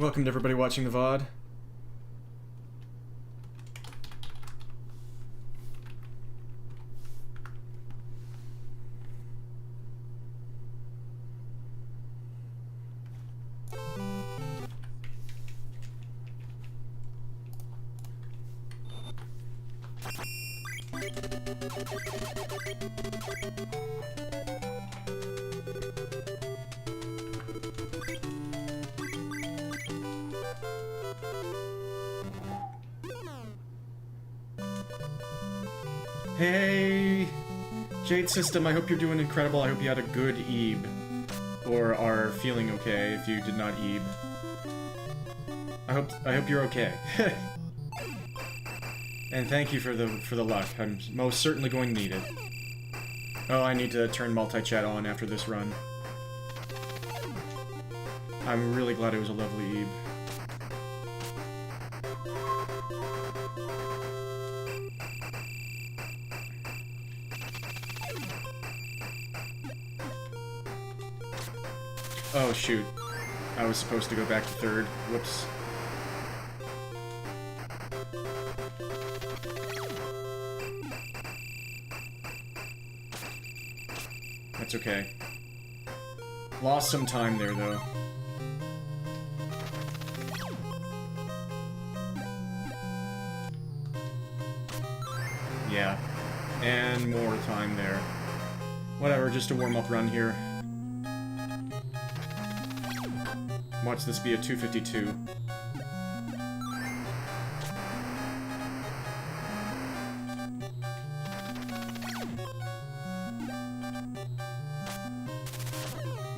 Welcome to everybody watching the VOD. Hey, Jade System, I hope you're doing incredible. I hope you had a good Ebe. Or are feeling okay if you did not Ebe. I hope you're okay. And thank you for the luck. I'm most certainly going to need it. Oh, I need to turn multi-chat on after this run. I'm really glad it was a lovely Ebe. Oh, shoot. I was supposed to go back to third. Whoops. That's okay. Lost some time there, though. Yeah. And more time there. Whatever, just a warm-up run here. Watch this be a 252.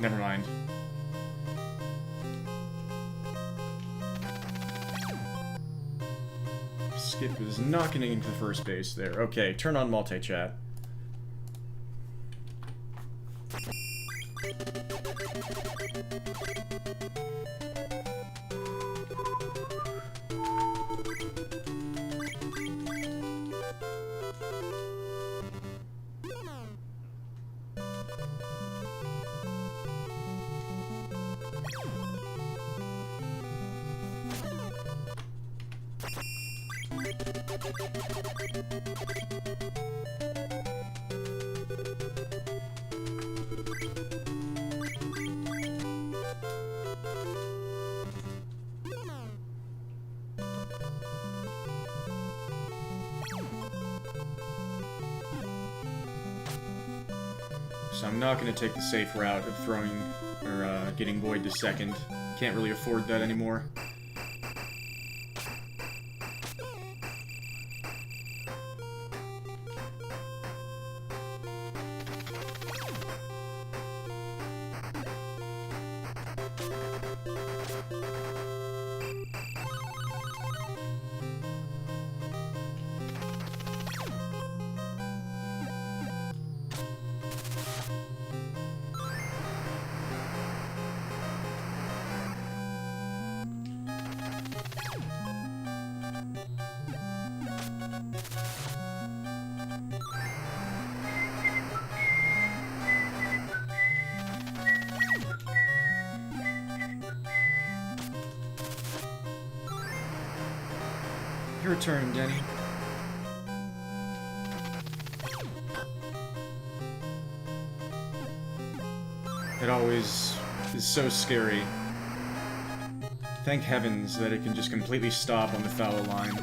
Never mind. Skip is not getting into the first base there. Okay, turn on multi-chat. So I'm not going to take the safe route of throwing, or getting Void to second. Can't really afford that anymore. Your turn, Denny. It always is so scary. Thank heavens that it can just completely stop on the foul line.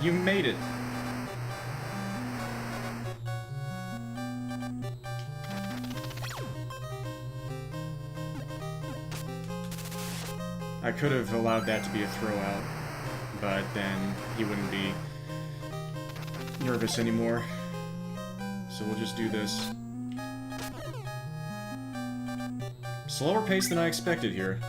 You made it! I could have allowed that to be a throw-out, but then he wouldn't be nervous anymore. So we'll just do this. Slower pace than I expected here.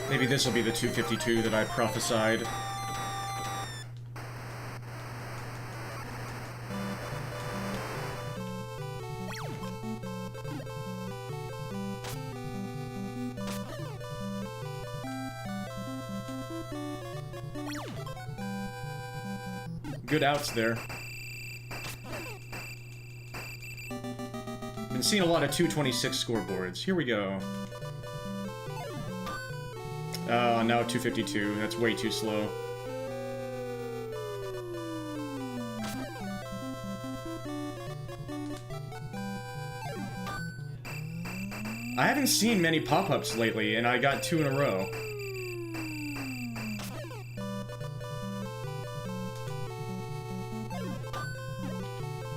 Maybe this will be the 252 that I prophesied. Good outs there. Been seeing a lot of 226 scoreboards. Here we go. Oh, now 252. That's way too slow. I haven't seen many pop-ups lately, and I got 2 in a row.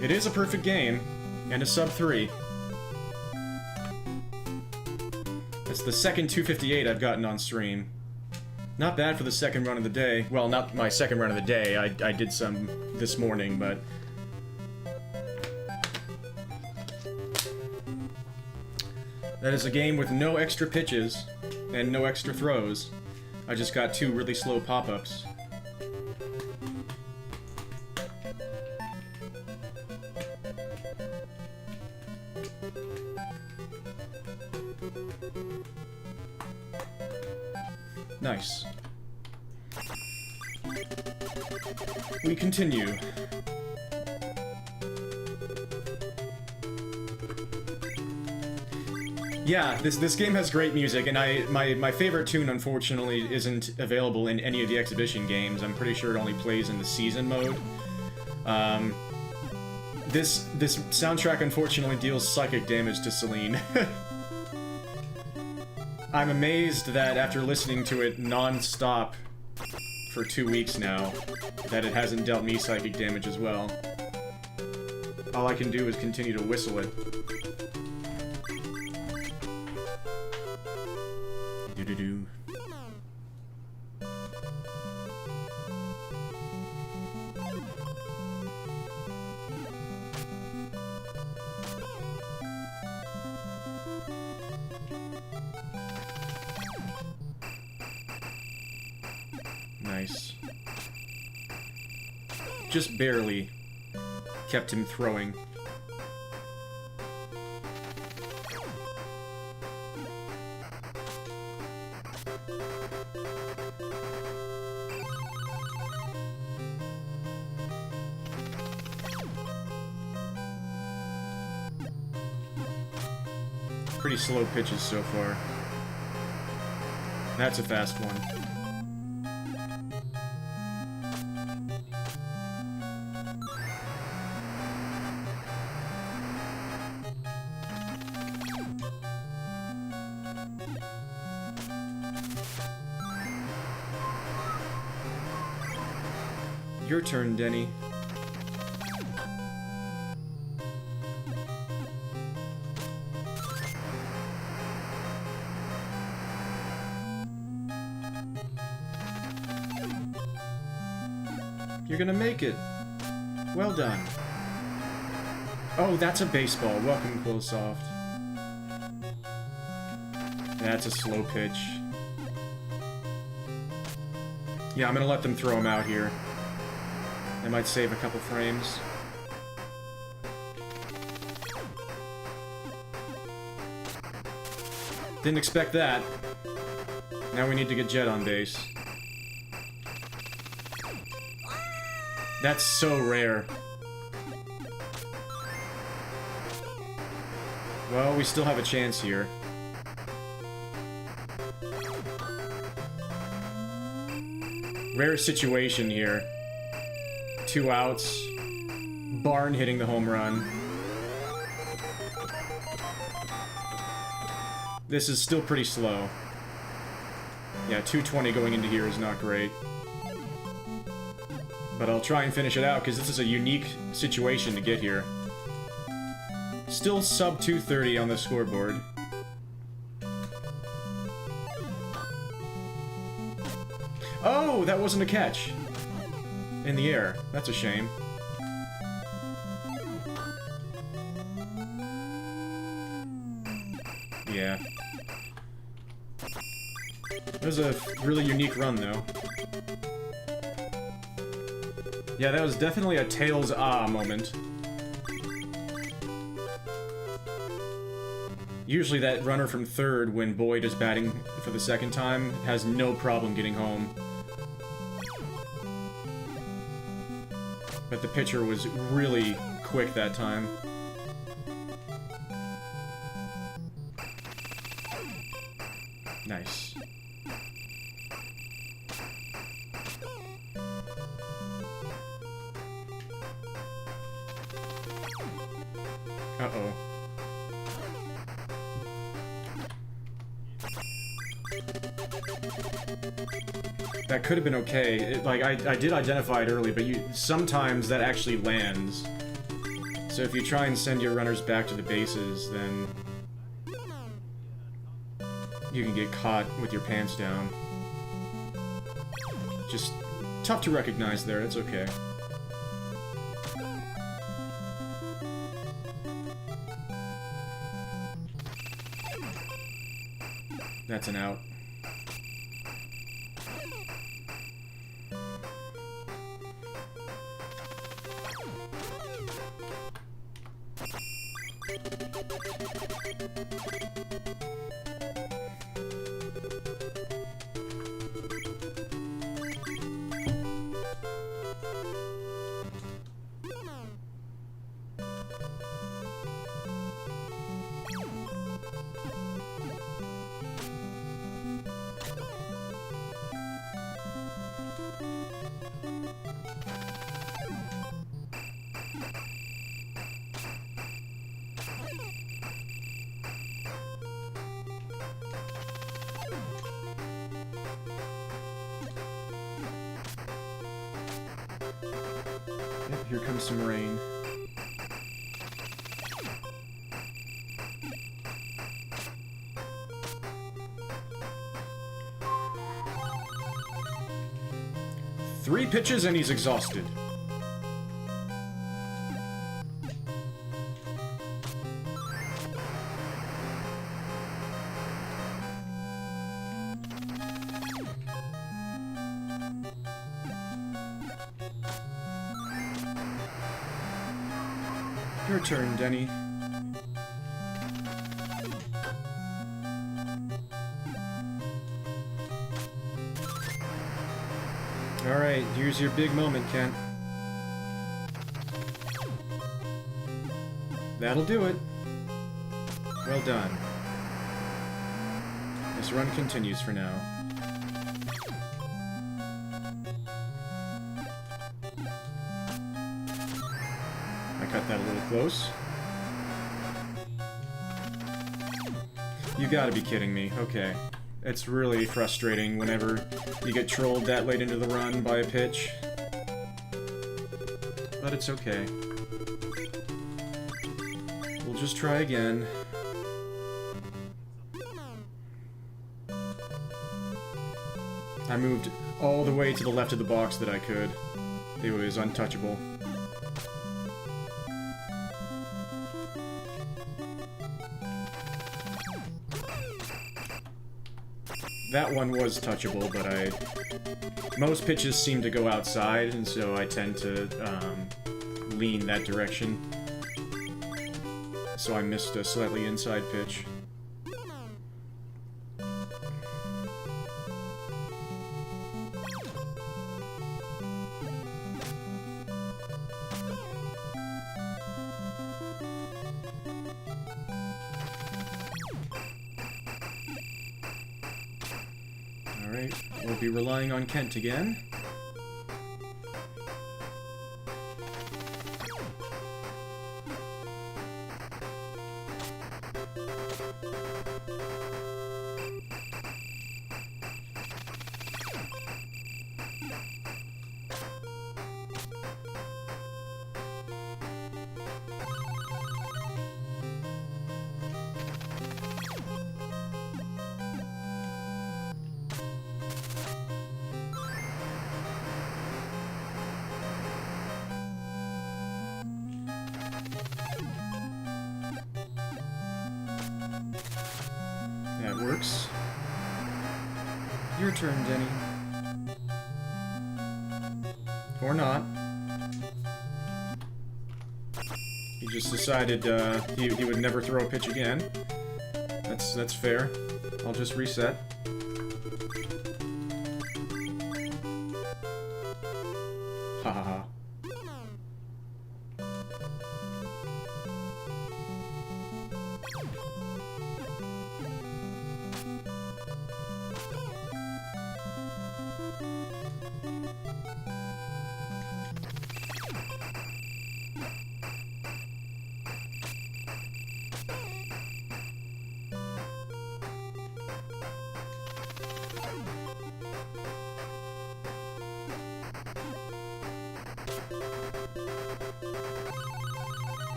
It is a perfect game, and a sub 3. It's the second 258 I've gotten on stream. Not bad for the second run of the day. Well, not my second run of the day. I did some this morning, but... That is a game with no extra pitches, and no extra throws. I just got 2 really slow pop-ups. Nice. We continue. Yeah, this game has great music, and my favorite tune, unfortunately, isn't available in any of the exhibition games. I'm pretty sure it only plays in the season mode. This soundtrack, unfortunately, deals psychic damage to Celine. I'm amazed that after listening to it non-stop for 2 weeks now, that it hasn't dealt me psychic damage as well. All I can do is continue to whistle it. Do-do-do. Nice. Just barely kept him throwing. Pretty slow pitches so far. That's a fast one. Your turn, Denny. You're gonna make it. Well done. Oh, that's a baseball. Welcome, Quillsoft. That's a slow pitch. Yeah, I'm gonna let them throw him out here. They might save a couple frames. Didn't expect that. Now we need to get Jet on base. That's so rare. Well, we still have a chance here. Rare situation here. 2 outs. Barn hitting the home run. This is still pretty slow. Yeah, 220 going into here is not great. But I'll try and finish it out, because this is a unique situation to get here. Still sub 230 on the scoreboard. Oh, that wasn't a catch. In the air. That's a shame. Yeah. That was a really unique run, though. Yeah, that was definitely a Tails ah moment. Usually that runner from third, when Boyd is batting for the second time, has no problem getting home. But the pitcher was really quick that time. Nice. Uh-oh. That could have been okay. Like, I did identify it early, but sometimes that actually lands. So if you try and send your runners back to the bases, then you can get caught with your pants down. Just tough to recognize there, it's okay. That's an out. Here comes some rain. Three pitches and he's exhausted. Your turn, Denny. Alright, here's your big moment, Kent. That'll do it. Well done. This run continues for now. Cut that a little close. You gotta be kidding me. Okay. It's really frustrating whenever you get trolled that late into the run by a pitch. But it's okay. We'll just try again. I moved all the way to the left of the box that I could. It was untouchable. That one was touchable, but most pitches seem to go outside, and so I tend to lean that direction. So I missed a slightly inside pitch. Alright, we'll be relying on Kent again. That works. Your turn, Denny. Or not. He just decided he would never throw a pitch again. That's fair. I'll just reset. Ha ha ha.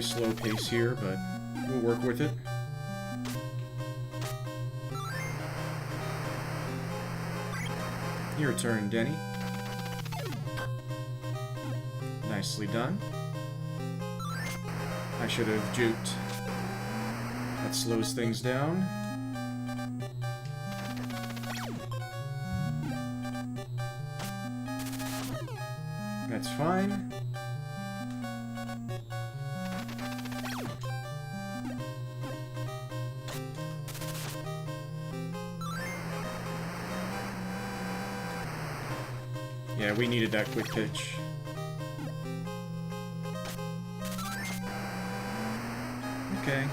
fairly slow pace here, but we'll work with it. Your turn, Denny. Nicely done. I should have juked. That slows things down. That's fine. Yeah, we needed that quick pitch. Okay.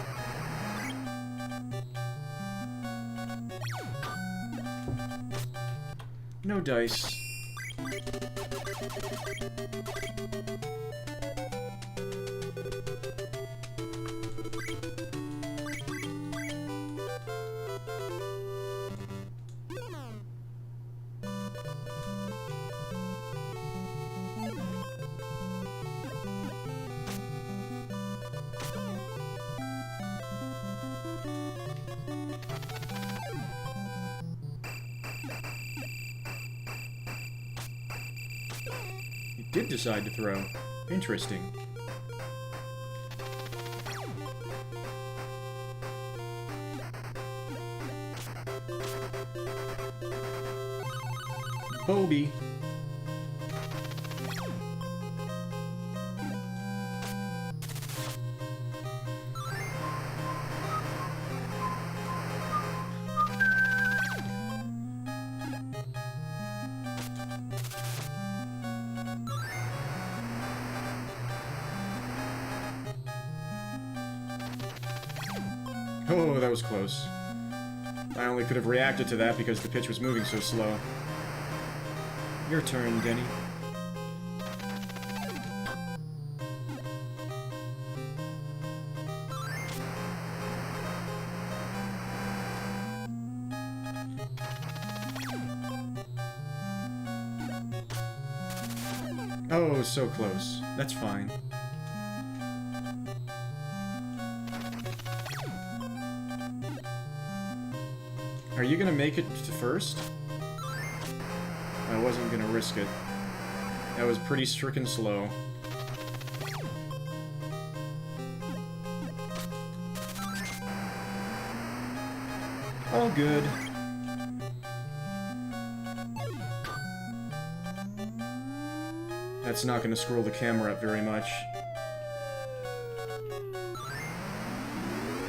No dice. Did decide to throw. Interesting. Bobby. Oh, that was close. I only could have reacted to that because the pitch was moving so slow. Your turn, Denny. Oh, so close. That's fine. Are you gonna make it to first? I wasn't gonna risk it. That was pretty stricken slow. All good. That's not gonna scroll the camera up very much.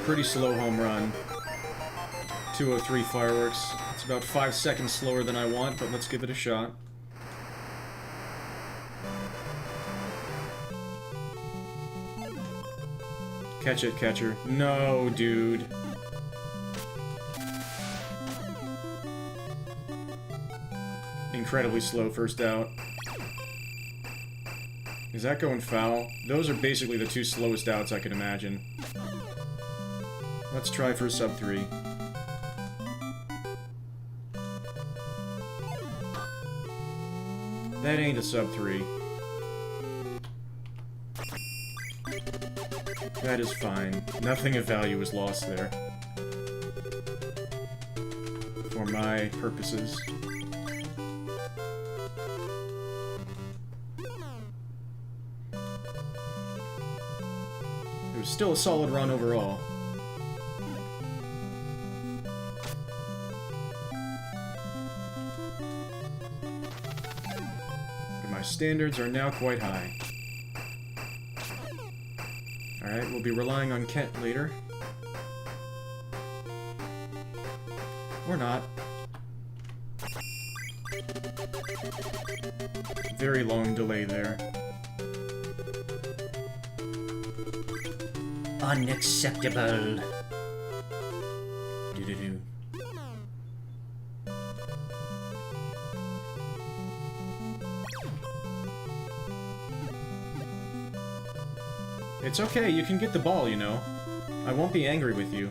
Pretty slow home run. 203 fireworks. It's about 5 seconds slower than I want, but let's give it a shot. Catch it, catcher. No, dude. Incredibly slow first out. Is that going foul? Those are basically the two slowest outs I can imagine. Let's try for sub 3. That ain't a sub 3. That is fine. Nothing of value was lost there. For my purposes. It was still a solid run overall. My standards are now quite high. Alright, we'll be relying on Kent later. Or not. Very long delay there. Unacceptable. Do-do-do. It's okay, you can get the ball, you know. I won't be angry with you.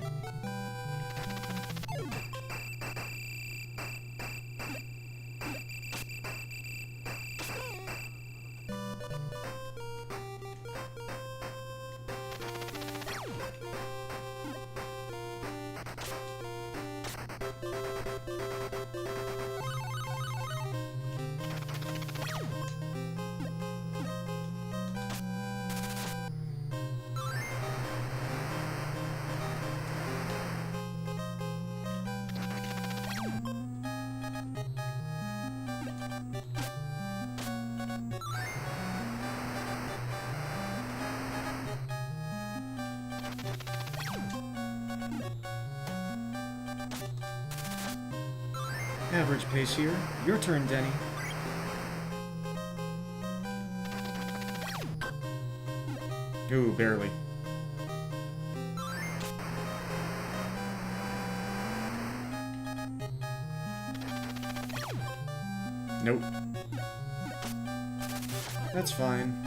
Average pace here. Your turn, Denny. Ooh, barely. Nope. That's fine.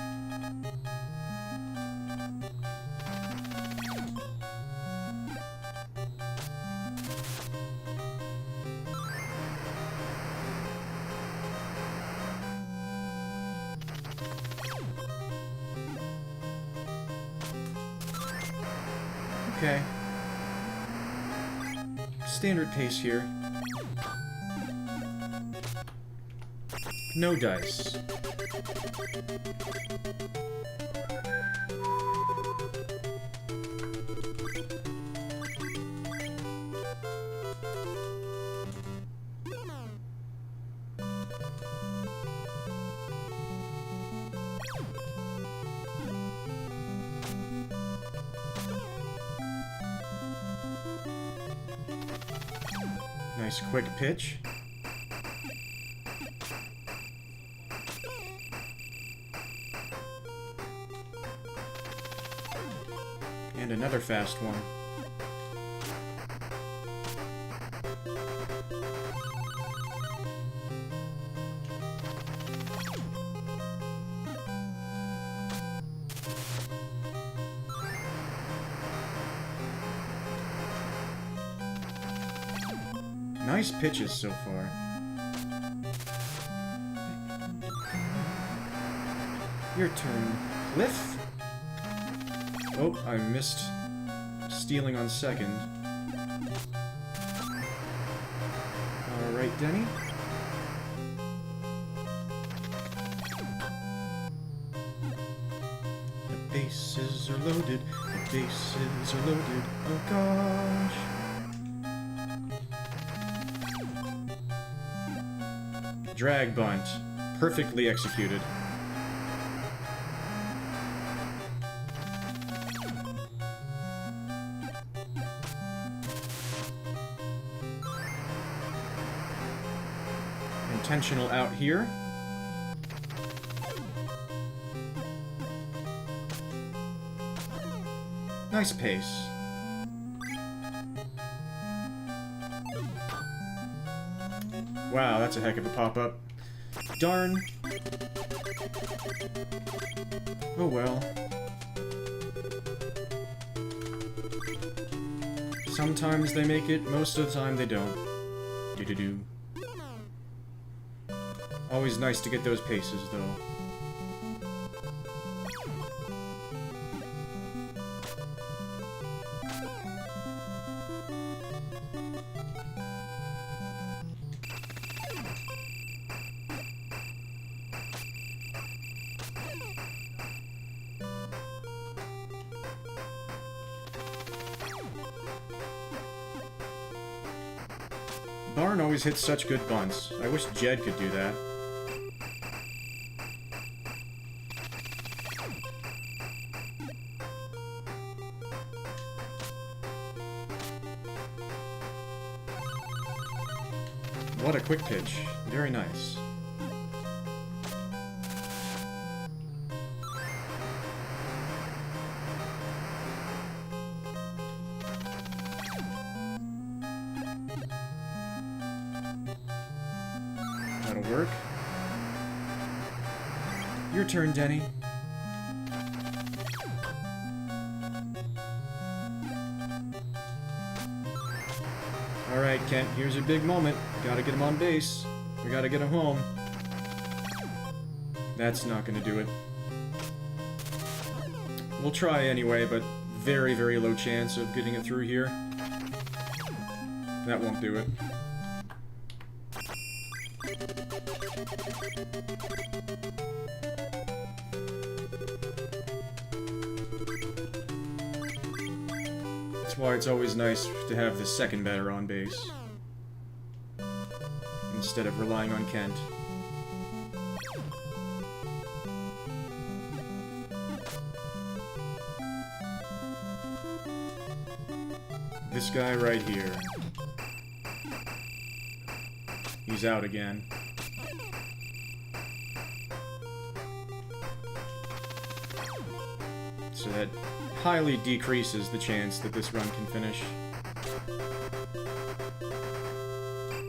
Okay. Standard pace here. No dice. Nice quick pitch. And another fast one. Nice pitches so far. Your turn, Cliff. Oh, I missed stealing on second. Alright, Denny. The bases are loaded. The bases are loaded. Oh gosh. Drag bunt. Perfectly executed. Intentional out here. Nice pace. Wow, that's a heck of a pop-up. Darn. Oh well. Sometimes they make it, most of the time they don't. Do-do-do. Always nice to get those paces, though. Barn always hits such good bunts. I wish Jed could do that. What a quick pitch. Very nice. That'll work. Your turn, Denny. Alright, Kent, here's your big moment. Gotta get him on base. We gotta get him home. That's not gonna do it. We'll try anyway, but very, very low chance of getting it through here. That won't do it. That's why it's always nice to have the second batter on base, instead of relying on Kent. This guy right here. he's out again. So that highly decreases the chance that this run can finish.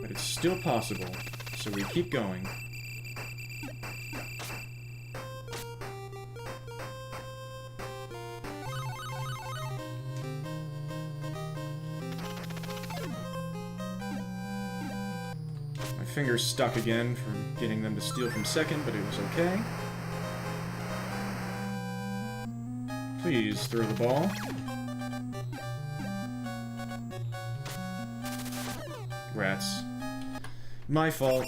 But it's still possible, so we keep going. My finger's stuck again from getting them to steal from second, but it was okay. Please throw the ball. Rats. My fault.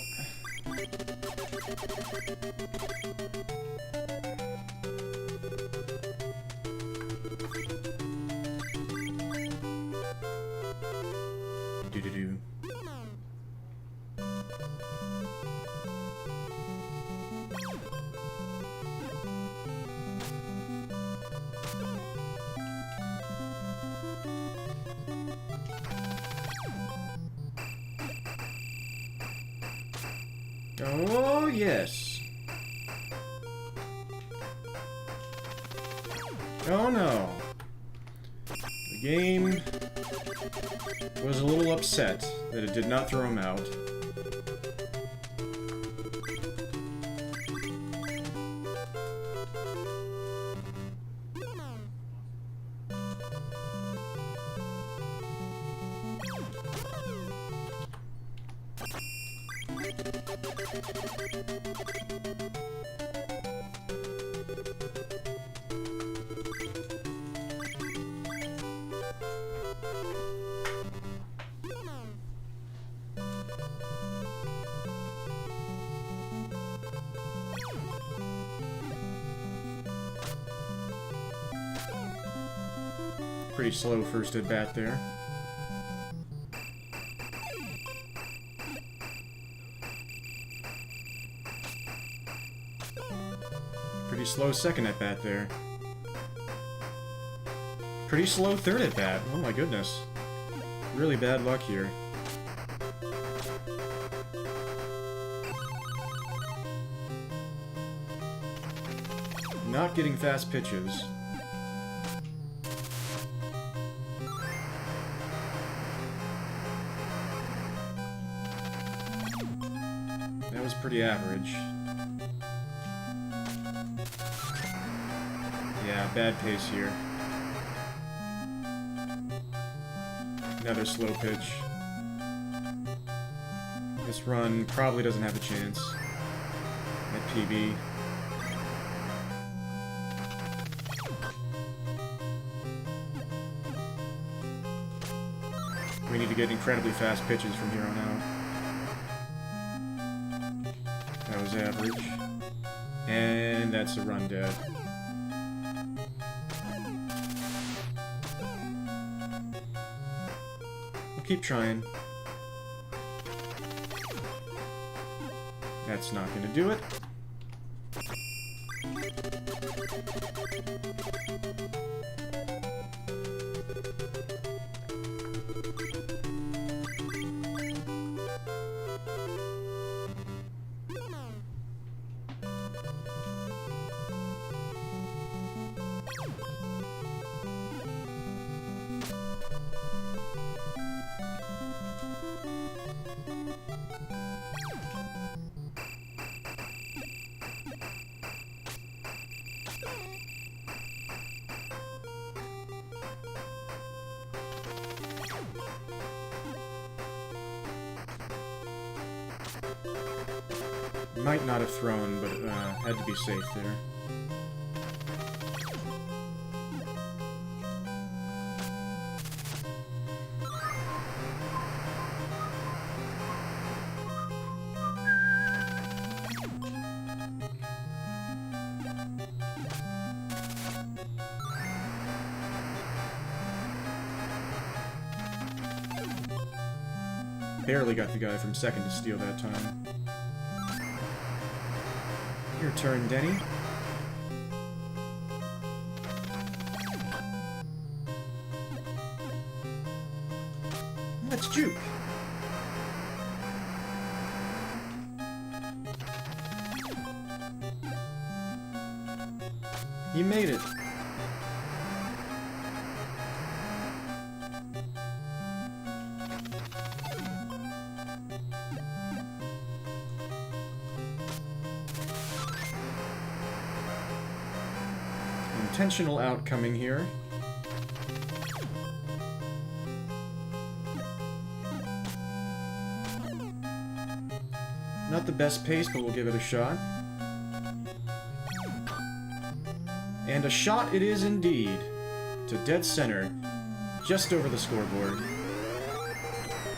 Do-do-do. Oh, yes. Oh, no. The game was a little upset that it did not throw him out. Pretty slow first at bat there. Pretty slow second at bat there. Pretty slow third at bat. Oh my goodness. Really bad luck here. Not getting fast pitches. That was pretty average. Yeah, bad pace here. Another slow pitch. This run probably doesn't have a chance at PB. We need to get incredibly fast pitches from here on out. That was average. And that's a run dead. We'll keep trying. That's not gonna do it. Might not have thrown, but had to be safe there. Barely got the guy from second to steal that time. Your turn, Denny. Let's juke. You made it. Intentional out coming here. Not the best pace, but we'll give it a shot. And a shot it is indeed. To dead center. Just over the scoreboard.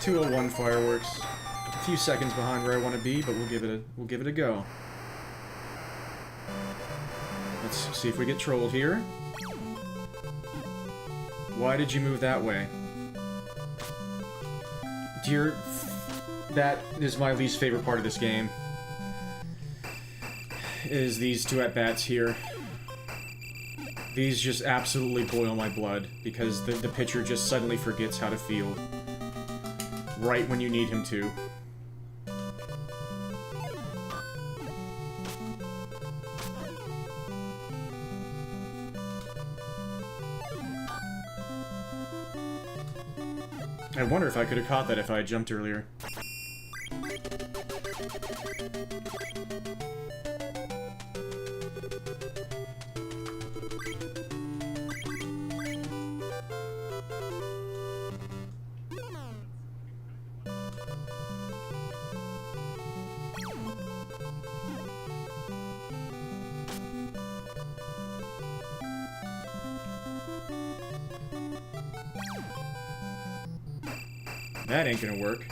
201 fireworks. A few seconds behind where I want to be, but we'll give it a go. Let's see if we get trolled here. Why did you move that way? Dear, that is my least favorite part of this game. Is these two at-bats here. These just absolutely boil my blood, because the pitcher just suddenly forgets how to field. Right when you need him to. I wonder if I could have caught that if I had jumped earlier. That ain't gonna work.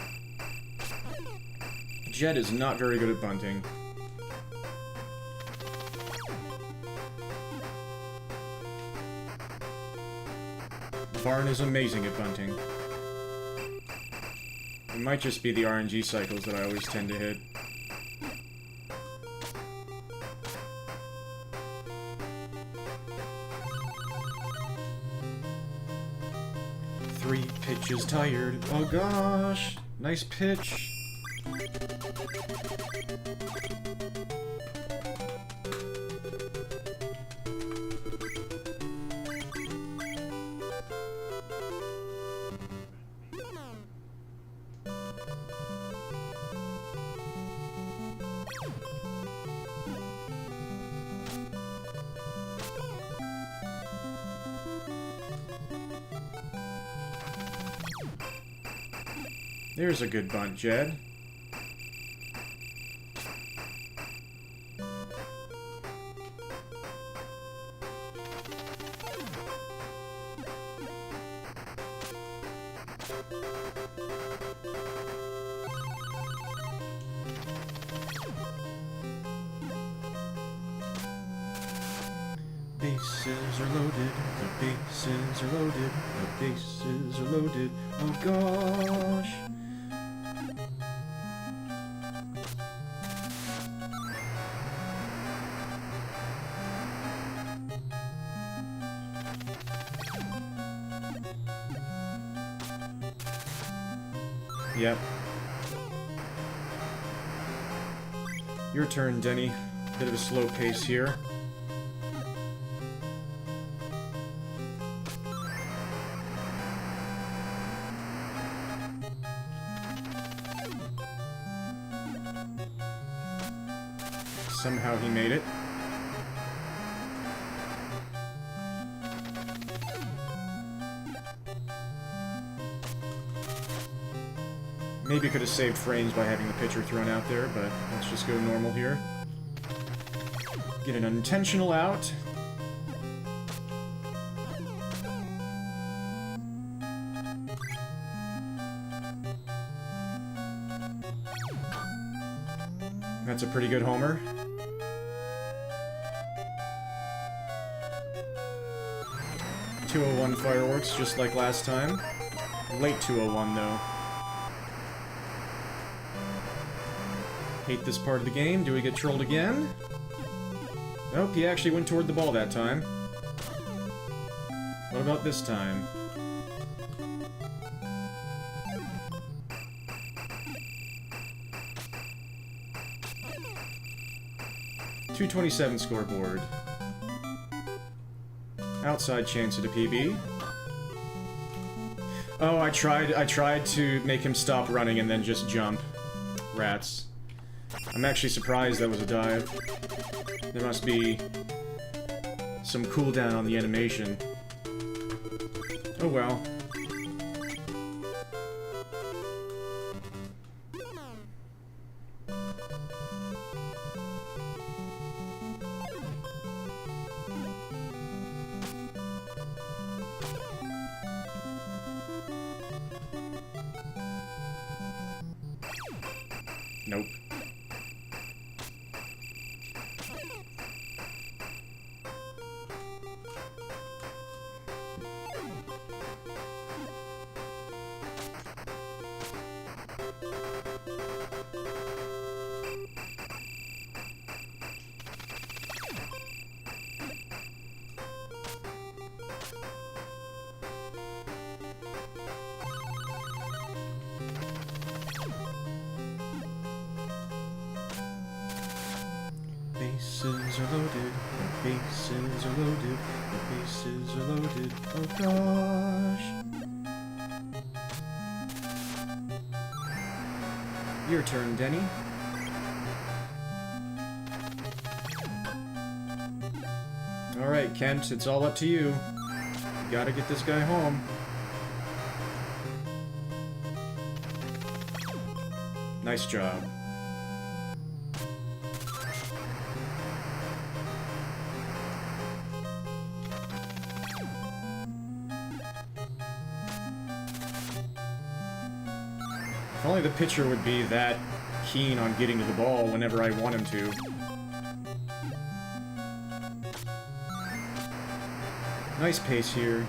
Jed is not very good at bunting. Varn is amazing at bunting. It might just be the RNG cycles that I always tend to hit. Three pitches tired. Oh gosh! Nice pitch. There's a good bunt, Jed. Bases are loaded, the bases are loaded, the bases are loaded, oh gosh! Yep. Your turn, Denny. Bit of a slow pace here. Somehow he made it. Maybe could have saved frames by having the pitcher thrown out there, but let's just go normal here. Get an unintentional out. That's a pretty good homer. .201 fireworks, just like last time. Late 201, though. Hate this part of the game. Do we get trolled again? Nope, he actually went toward the ball that time. What about this time? .227 scoreboard. Outside chance at a PB. Oh, I tried to make him stop running and then just jump. Rats. I'm actually surprised that was a dive. There must be some cooldown on the animation. Oh well. Nope. Bases are loaded, the bases are loaded, the bases are loaded, oh gosh. Your turn, Denny. Alright, Kent, it's all up to you. You gotta get this guy home. Nice job. If only the pitcher would be that keen on getting to the ball whenever I want him to. Nice pace here.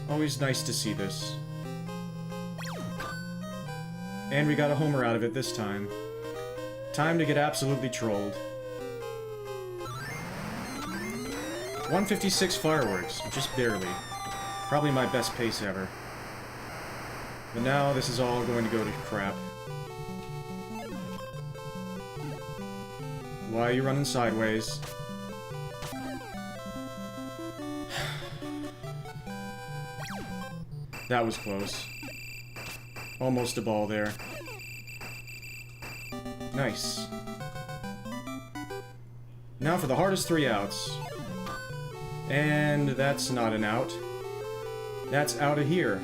Always nice to see this. And we got a homer out of it this time. Time to get absolutely trolled. 156 fireworks, just barely. Probably my best pace ever. But now this is all going to go to crap. Why are you running sideways? That was close. Almost a ball there. Nice. Now for the hardest 3 outs. And that's not an out. That's out of here.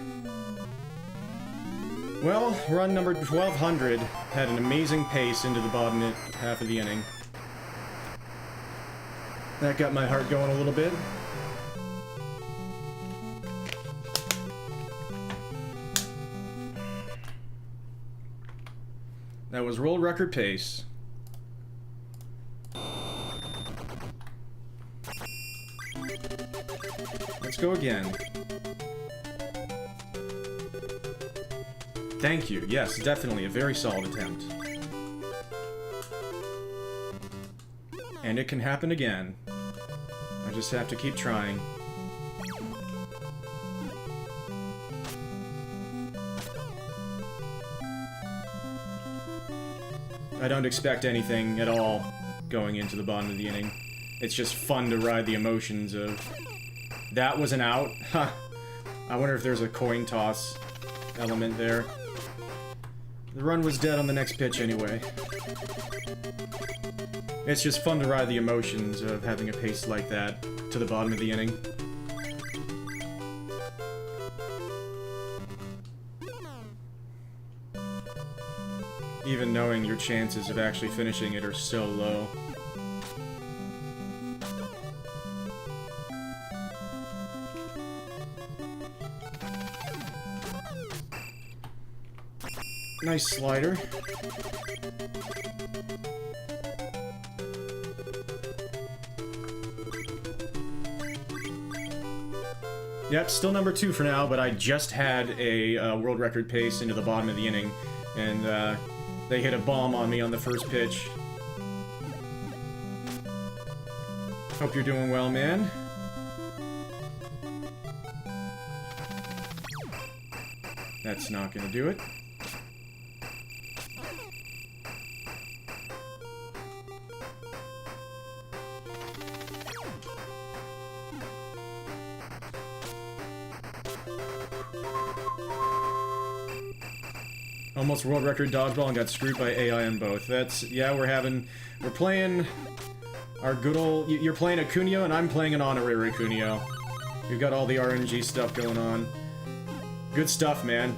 Well, run number 1200 had an amazing pace into the bottom half of the inning. That got my heart going a little bit. That was world record pace. Let's go again. Thank you. Yes, definitely a very solid attempt. And it can happen again. I just have to keep trying. I don't expect anything at all going into the bottom of the inning. It's just fun to ride the emotions of... That was an out? Huh. I wonder if there's a coin toss element there. The run was dead on the next pitch anyway. It's just fun to ride the emotions of having a pace like that to the bottom of the inning. Even knowing your chances of actually finishing it are so low. Nice slider. Yep, still number 2 for now, but I just had a world record pace into the bottom of the inning, and they hit a bomb on me on the first pitch. Hope you're doing well, man. That's not gonna do it. Almost world record dodgeball and got screwed by AI on both. That's, yeah, we're playing our good old, you're playing a Kunio and I'm playing an honorary Kunio. We've got all the RNG stuff going on. Good stuff, man.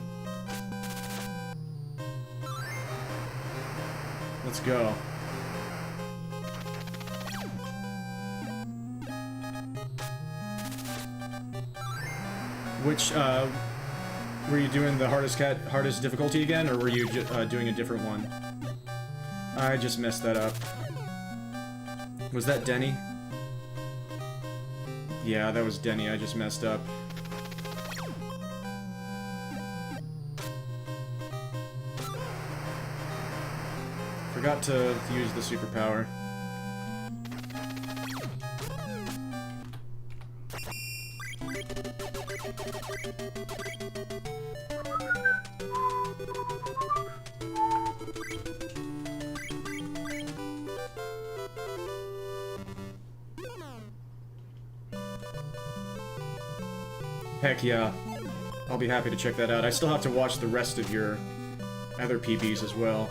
Let's go. Which, were you doing the hardest difficulty again, or were you doing a different one? I just messed that up. Was that Denny? Yeah, that was Denny. I just messed up. Forgot to use the superpower. Heck yeah. I'll be happy to check that out. I still have to watch the rest of your other PBs as well.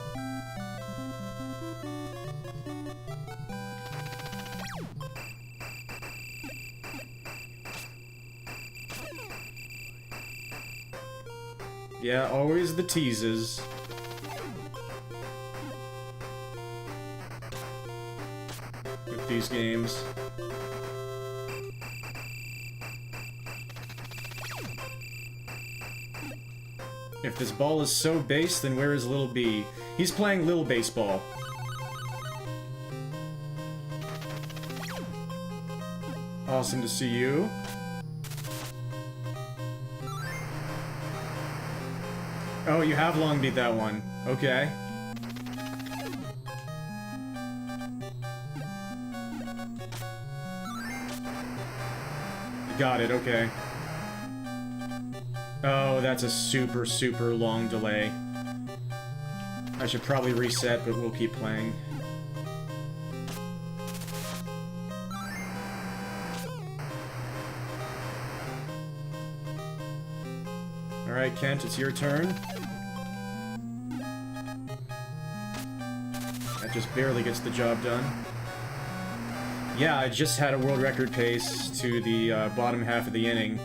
Yeah, always the teases. With these games. If this ball is so base, then where is Lil B? He's playing Lil Baseball. Awesome to see you. Oh, you have long beat that one. Okay. Got it, okay. Oh, that's a super, super long delay. I should probably reset, but we'll keep playing. Alright, Kent, it's your turn. That just barely gets the job done. Yeah, I just had a world record pace to the bottom half of the inning.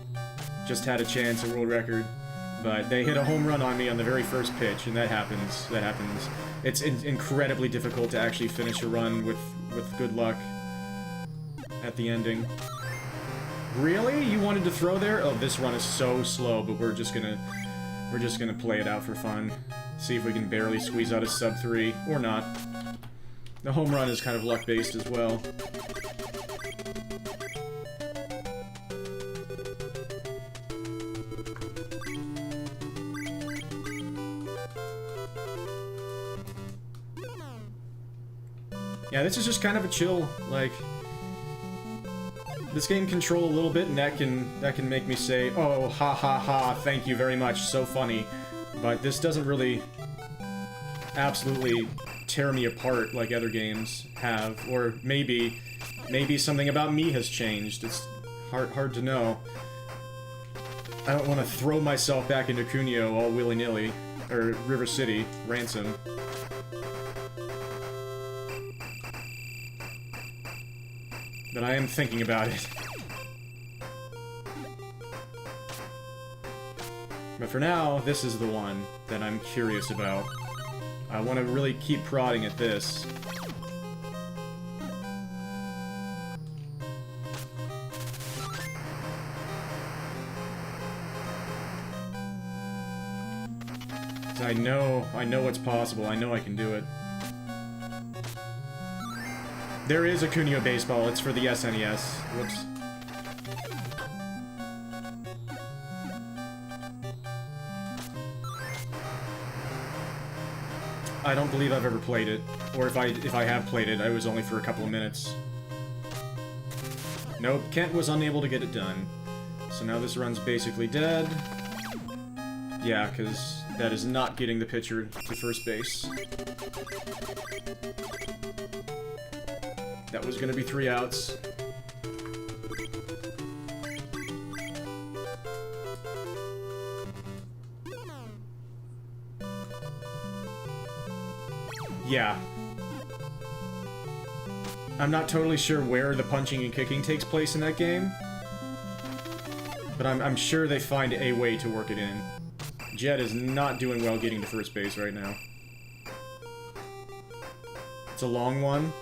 Just had a chance at world record, but they hit a home run on me on the very first pitch, and that happens. That happens. It's incredibly difficult to actually finish a run with good luck at the ending. Really? You wanted to throw there? Oh, this run is so slow, but we're just gonna play it out for fun. See if we can barely squeeze out a sub 3 or not. The home run is kind of luck based as well. Yeah, this is just kind of a chill, like, this game control a little bit, and that can make me say, oh, ha ha ha, thank you very much, so funny. But this doesn't really absolutely tear me apart like other games have, or maybe something about me has changed. It's hard to know. I don't want to throw myself back into Kunio all willy-nilly, or River City, Ransom. But I am thinking about it. But for now, this is the one that I'm curious about. I want to really keep prodding at this. I know what's possible. I know I can do it. There is a Kunio Baseball. It's for the SNES. Whoops. I don't believe I've ever played it. Or if I have played it, I was only for a couple of minutes. Nope, Kent was unable to get it done. So now this run's basically dead. Yeah, because that is not getting the pitcher to first base. That was going to be 3 outs. Yeah. I'm not totally sure where the punching and kicking takes place in that game, but I'm sure they find a way to work it in. Jed is not doing well getting to first base right now. It's a long one.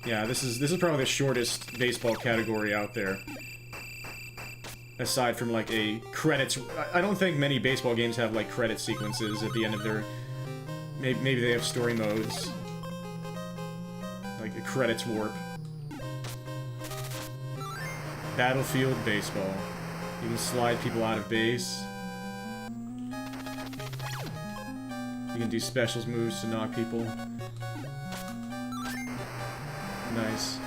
Yeah, this is probably the shortest baseball category out there. Aside from, like, a credits... I don't think many baseball games have, like, credit sequences at the end of their... Maybe they have story modes. Like, a credits warp. Battlefield Baseball. You can slide people out of base. You can do specials moves to knock people. Nice.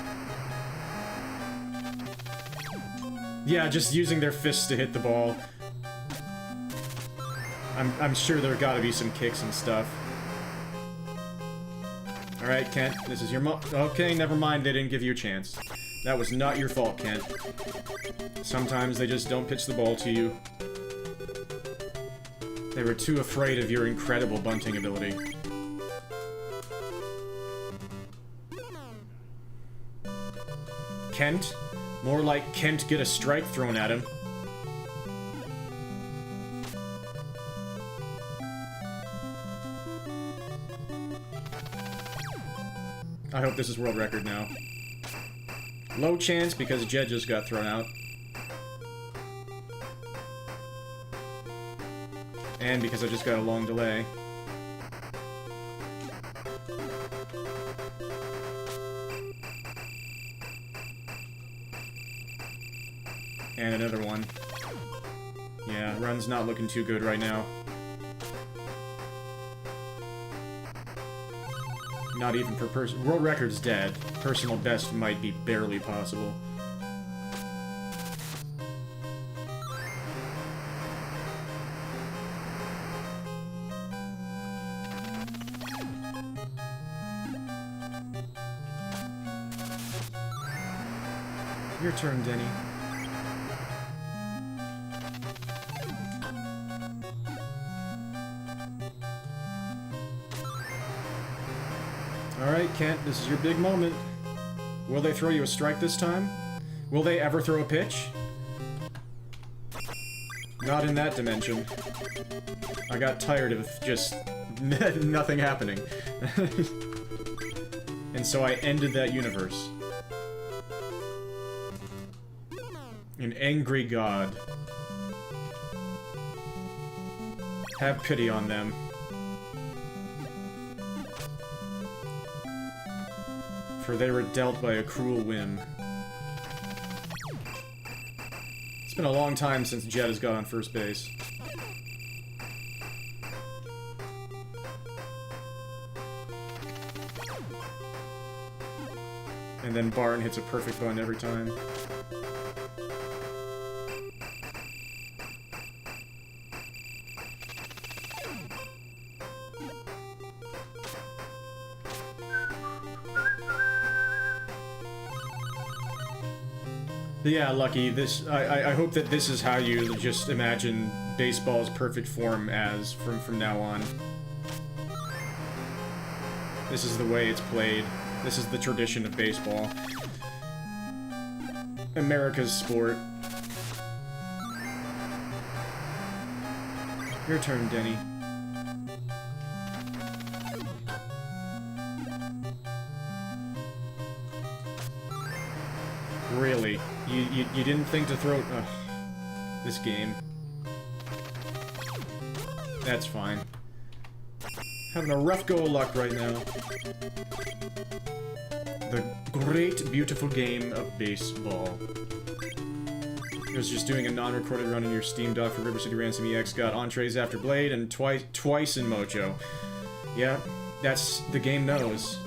Yeah, just using their fists to hit the ball. I'm sure there gotta be some kicks and stuff. Alright, Kent, this is your okay, never mind, they didn't give you a chance. That was not your fault, Kent. Sometimes they just don't pitch the ball to you. They were too afraid of your incredible bunting ability. Kent? More like Kent get a strike thrown at him. I hope this is world record now. Low chance because Jed just got thrown out. And because I just got a long delay. And another one. Yeah, run's not looking too good right now. Not even for world record's dead. Personal best might be barely possible. Your turn, Denny. Alright, Kent, this is your big moment. Will they throw you a strike this time? Will they ever throw a pitch? Not in that dimension. I got tired of just nothing happening. And so I ended that universe. An angry god. Have pity on them. For they were dealt by a cruel whim. It's been a long time since Jed has got on first base. And then Barton hits a perfect bunt every time. But yeah, Lucky, this I hope that this is how you just imagine baseball's perfect form as from now on. This is the way it's played. This is the tradition of baseball. America's sport. Your turn, Denny. Really? You didn't think to throw... Ugh. This game. That's fine. Having a rough go of luck right now. The great, beautiful game of baseball. I was just doing a non-recorded run in your Steam dock for River City Ransom EX, got entrees after Blade, and twice in Mojo. Yeah, that's... the game knows.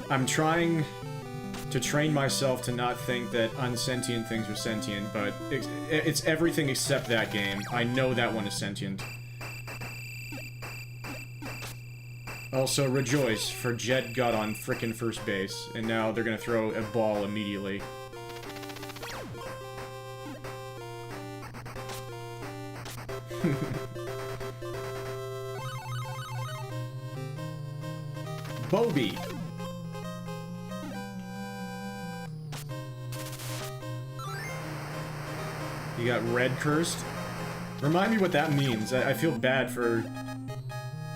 I'm trying to train myself to not think that unsentient things are sentient, but it's everything except that game. I know that one is sentient. Also, rejoice, for Jed got on frickin' first base, and now they're gonna throw a ball immediately. Bobby. You got red cursed? Remind me what that means. I feel bad for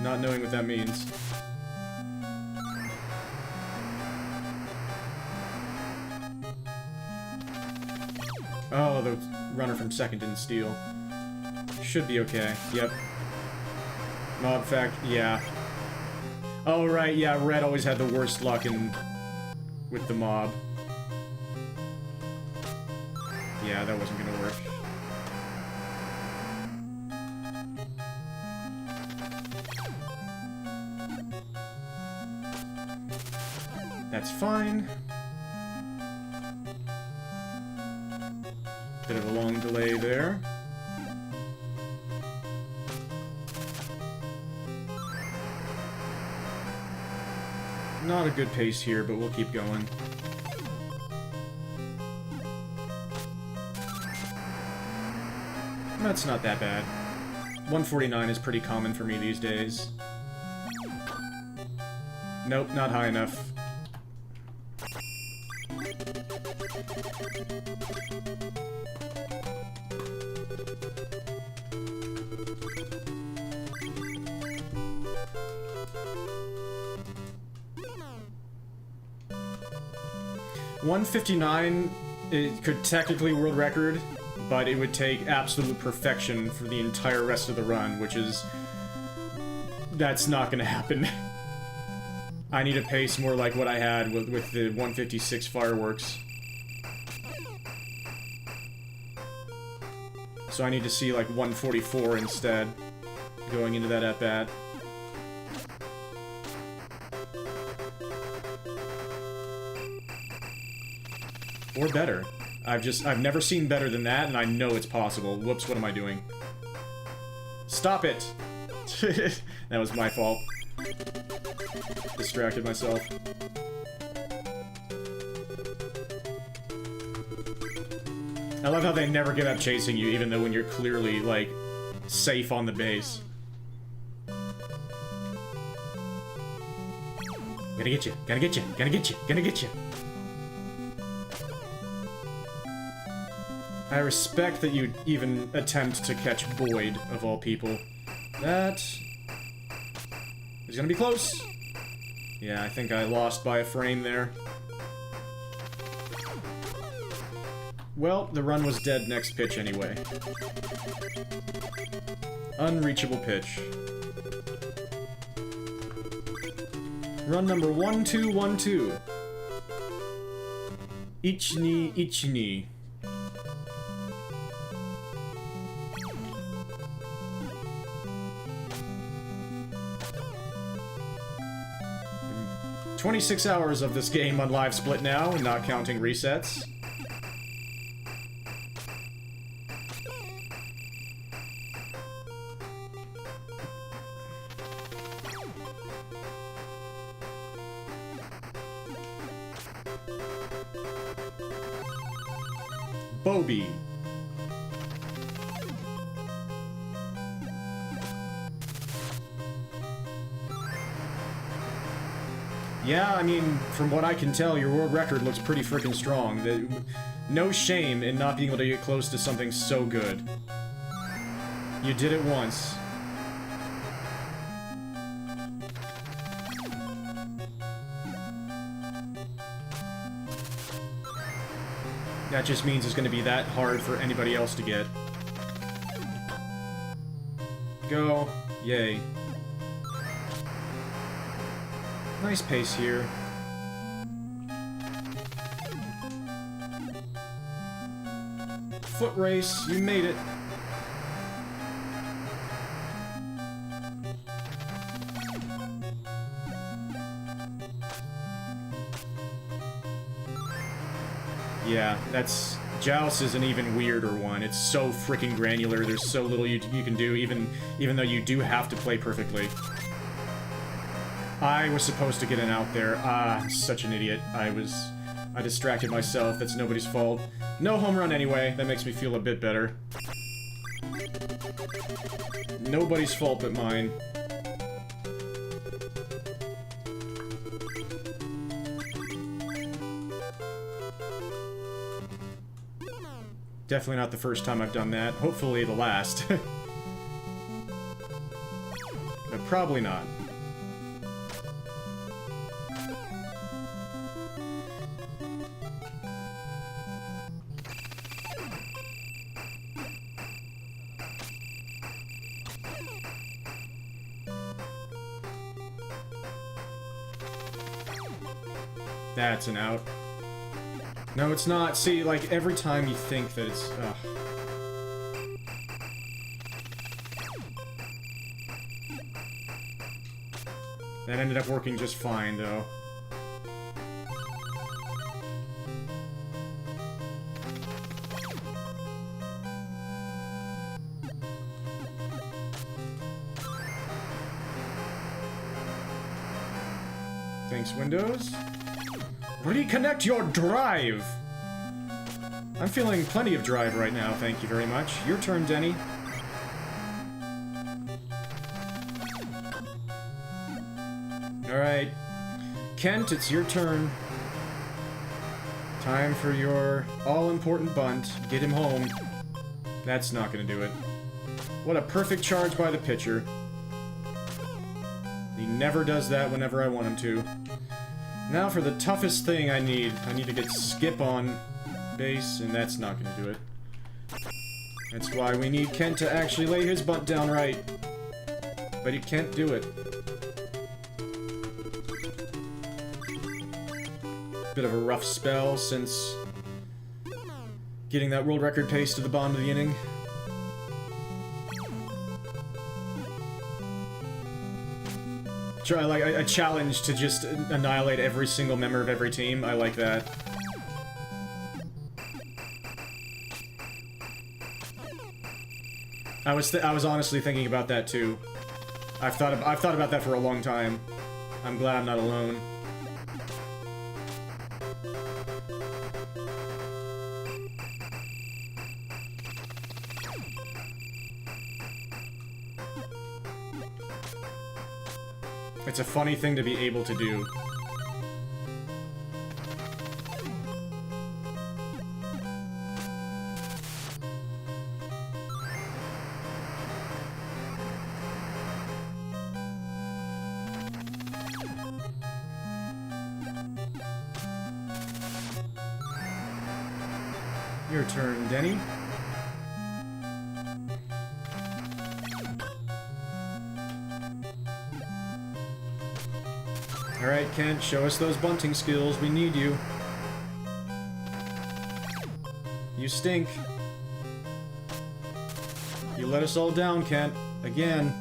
not knowing what that means. Oh, the runner from second didn't steal. Should be okay. Yep. Mob fact, yeah. Oh, right, yeah, red always had the worst luck with the mob. Yeah, that wasn't gonna work. That's fine. Bit of a long delay there. Not a good pace here, but we'll keep going. That's not that bad. 149 is pretty common for me these days. Nope, not high enough. $159, it could technically world record, but it would take absolute perfection for the entire rest of the run, which is... that's not gonna happen. I need a pace more like what I had with the 156 fireworks. So I need to see like 144 instead, going into that at-bat. Or better. I've never seen better than that, and I know it's possible. Whoops, what am I doing? Stop it! That was my fault. Distracted myself. I love how they never give up chasing you, even though when you're clearly, like, safe on the base. Gonna get you, gonna get you, gonna get you, gonna get you. I respect that you'd even attempt to catch Boyd, of all people. That is gonna be close. Yeah, I think I lost by a frame there. Well, the run was dead next pitch anyway. Unreachable pitch. Run number 1212. Ichni Ichni. "26 hours of this game on live split now, not counting resets." Bobby. Yeah, I mean, from what I can tell, your world record looks pretty freaking strong. No shame in not being able to get close to something so good. You did it once. That just means it's going to be that hard for anybody else to get. Go. Yay. Nice pace here. Foot race, you made it. Yeah, that's... Joust is an even weirder one. It's so freaking granular, there's so little you can do, even though you do have to play perfectly. I was supposed to get an out there. Ah, such an idiot. I distracted myself. That's nobody's fault. No home run anyway. That makes me feel a bit better. Nobody's fault but mine. Definitely not the first time I've done that. Hopefully the last. But probably not. That's an out. No, it's not. See, like, every time you think that it's... Ugh. That ended up working just fine, though. Thanks, Windows. Reconnect your drive! I'm feeling plenty of drive right now, thank you very much. Your turn, Denny. Alright. Kent, it's your turn. Time for your all-important bunt. Get him home. That's not gonna do it. What a perfect charge by the pitcher. He never does that whenever I want him to. Now for the toughest thing I need. I need to get Skip on base, and that's not gonna do it. That's why we need Kent to actually lay his butt down right. But he can't do it. Bit of a rough spell since getting that world record pace to the bottom of the inning. Like a challenge to just annihilate every single member of every team. I like that. I was honestly thinking about that too. I've thought about that for a long time. I'm glad I'm not alone. It's a funny thing to be able to do. Your turn, Denny. Alright, Kent, show us those bunting skills. We need you. You stink. You let us all down, Kent. Again.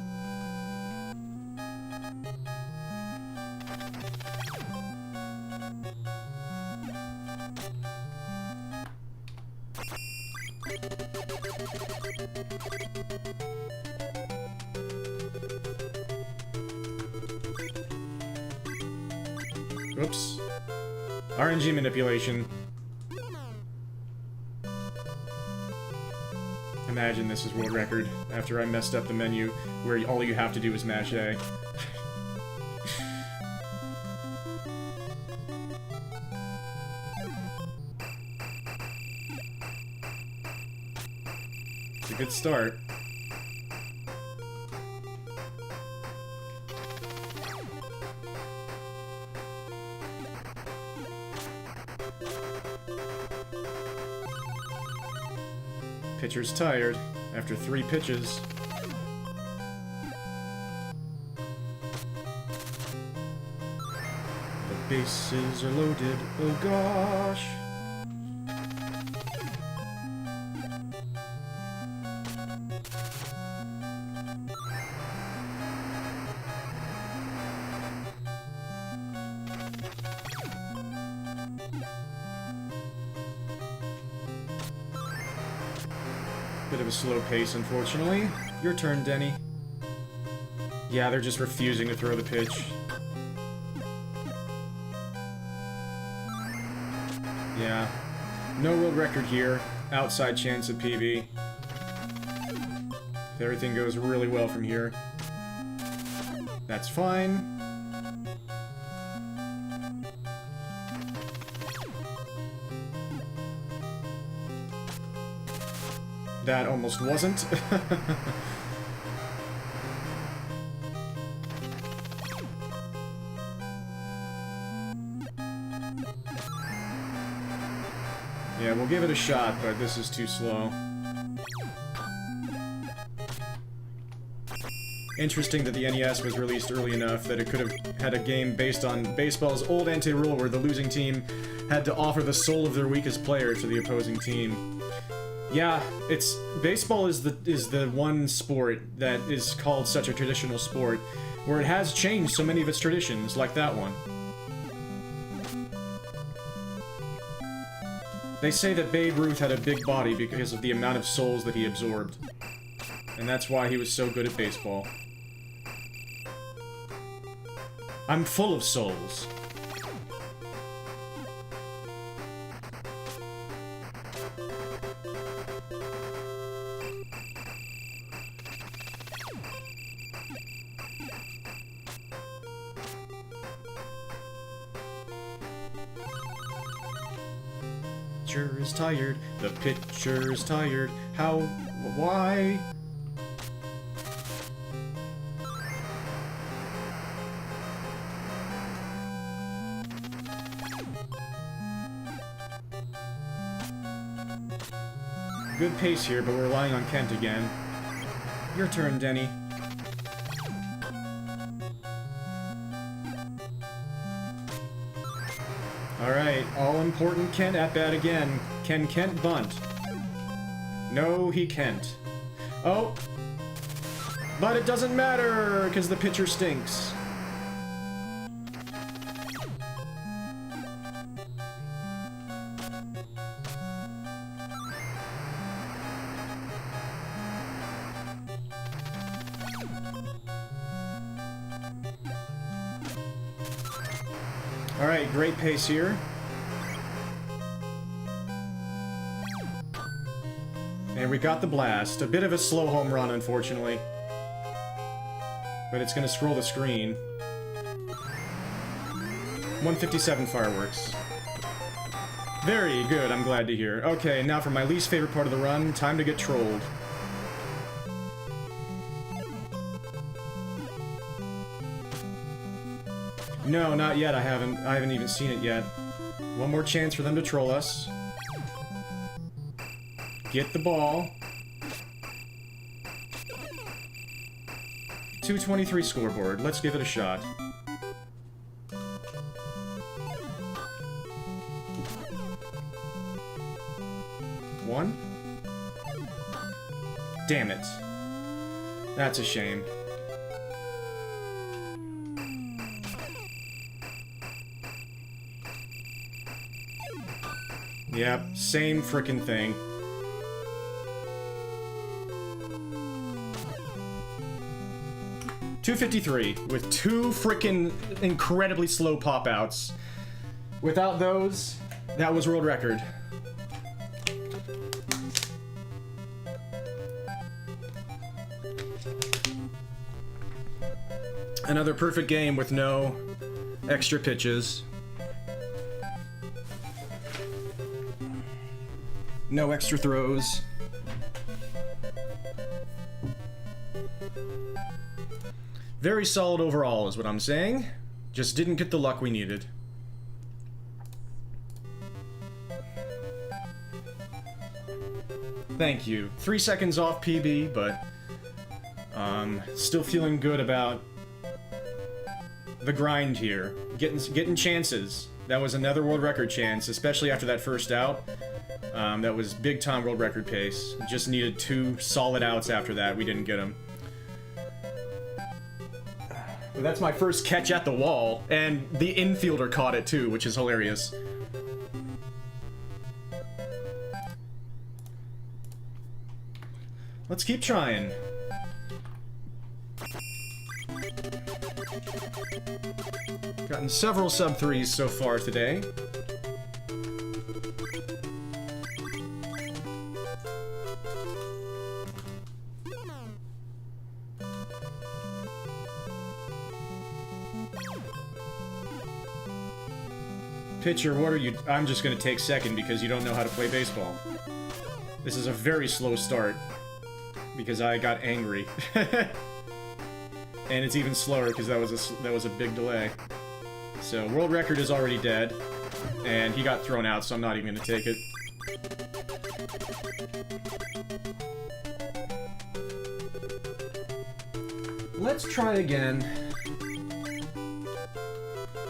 Oops. RNG manipulation. Imagine this is world record after I messed up the menu where all you have to do is mash A. It's a good start. Pitcher's tired after 3 pitches. The bases are loaded, oh gosh. Bit of a slow pace, unfortunately. Your turn, Denny. Yeah, they're just refusing to throw the pitch. Yeah. No world record here. Outside chance of PB. Everything goes really well from here. That's fine. That almost wasn't. Yeah, we'll give it a shot, but this is too slow. Interesting that the NES was released early enough that it could have had a game based on baseball's old anti-rule where the losing team had to offer the soul of their weakest player to the opposing team. Yeah, baseball is the one sport that is called such a traditional sport, where it has changed so many of its traditions, like that one. They say that Babe Ruth had a big body because of the amount of souls that he absorbed. And that's why he was so good at baseball. I'm full of souls. Pitcher is tired. The pitcher is tired. How? Why? Good pace here, but we're relying on Kent again. Your turn, Denny. Alright, all-important Kent at bat again. Can Kent bunt? No, he can't. Oh! But it doesn't matter, because the pitcher stinks. Alright, great pace here. And we got the blast. A bit of a slow home run, unfortunately. But it's gonna scroll the screen. 157 fireworks. Very good, I'm glad to hear. Okay, now for my least favorite part of the run, time to get trolled. No, not yet. I haven't even seen it yet. One more chance for them to troll us. Get the ball. 223 scoreboard. Let's give it a shot. One? Damn it. That's a shame. Yep, same frickin' thing. .253 with two frickin' incredibly slow pop-outs. Without those, that was world record. Another perfect game with no extra pitches. No extra throws. Very solid overall is what I'm saying. Just didn't get the luck we needed. Thank you. 3 seconds off PB, but still feeling good about the grind here. Getting chances. That was another world record chance, especially after that first out. That was big time world record pace. Just needed 2 solid outs after that. We didn't get them. But that's my first catch at the wall, and the infielder caught it too, which is hilarious. Let's keep trying. Gotten several sub-3s so far today. pitcher, what are you... I'm just gonna take second because you don't know how to play baseball. This is a very slow start. Because I got angry. And it's even slower because that was a big delay. So, world record is already dead. And he got thrown out, so I'm not even gonna take it. Let's try again.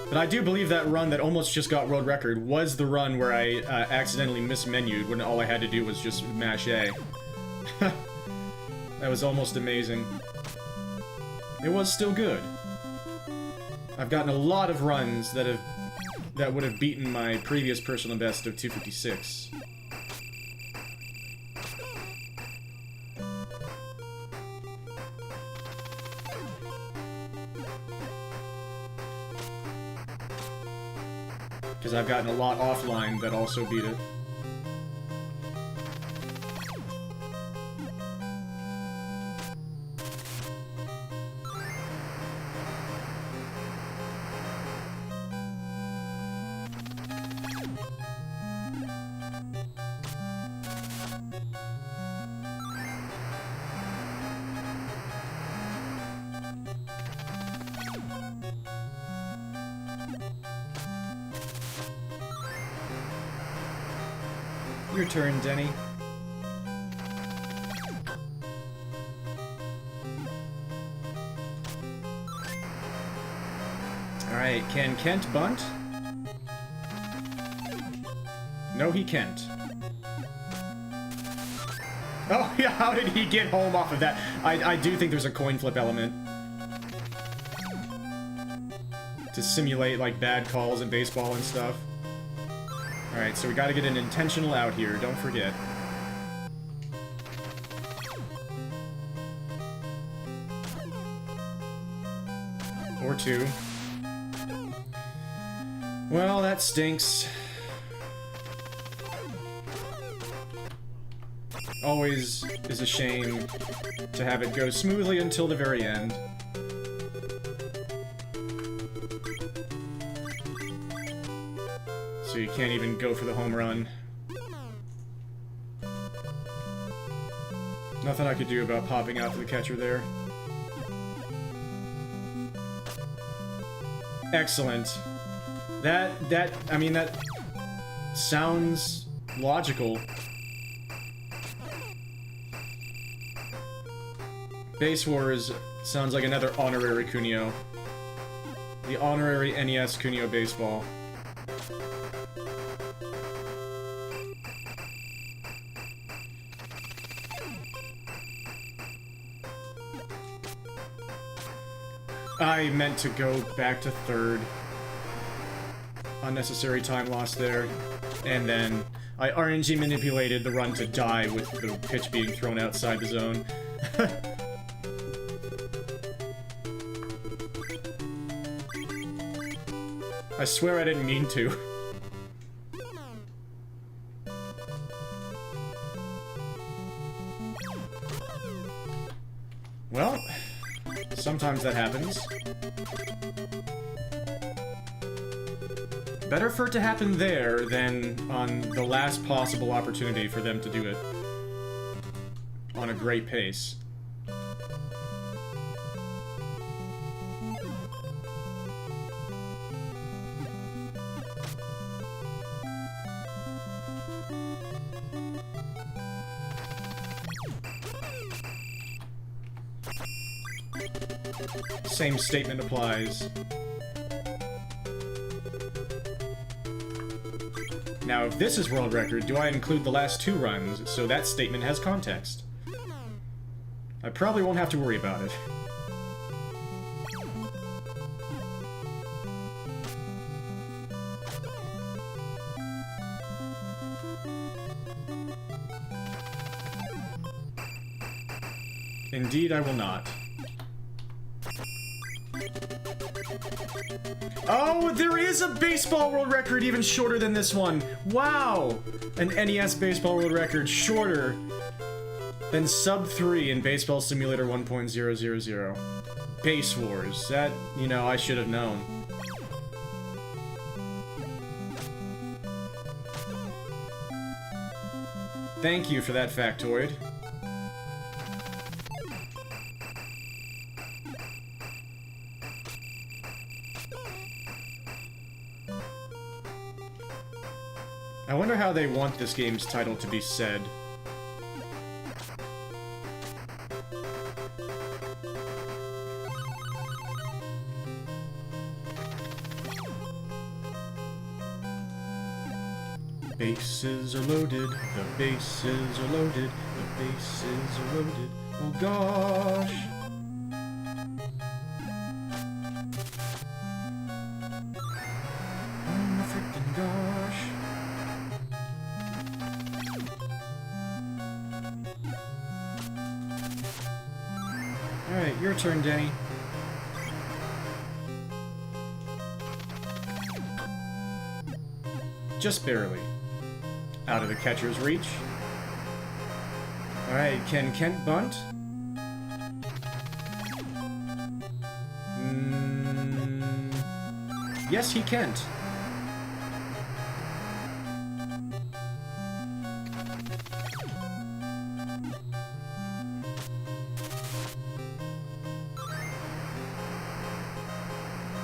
But I do believe that run that almost just got world record was the run where I accidentally mismenued when all I had to do was just mash A. That was almost amazing. It was still good. I've gotten a lot of runs that would have beaten my previous personal best of 256. Because I've gotten a lot offline that also beat it. Your turn, Denny. Alright, can Kent bunt? No, he can't. Oh, yeah, how did he get home off of that? I do think there's a coin flip element. To simulate, like, bad calls in baseball and stuff. Alright, so we gotta get an intentional out here, don't forget. Or two. Well, that stinks. Always is a shame to have it go smoothly until the very end. So you can't even go for the home run. Nothing I could do about popping out to the catcher there. Excellent. I mean, that sounds logical. Base Wars sounds like another honorary Kunio. The honorary NES Kunio Baseball. I meant to go back to third. Unnecessary time loss there. And then I RNG manipulated the run to die with the pitch being thrown outside the zone. I swear I didn't mean to. Well, sometimes that happens. Better for it to happen there than on the last possible opportunity for them to do it on a great pace. Same statement applies. Now, if this is world record, do I include the last two runs so that statement has context? I probably won't have to worry about it. Indeed, I will not. Oh, there is a baseball world record even shorter than this one. Wow! An NES baseball world record shorter than sub 3 in Baseball Simulator 1.000. Base Wars. That, you know, I should have known. Thank you for that factoid. I wonder how they want this game's title to be said. Bases are loaded, the bases are loaded, the bases are loaded. Oh gosh! Oh my frickin' gosh! Alright, your turn, Denny. Just barely. Out of the catcher's reach. Alright, can Kent bunt? Yes, he can't.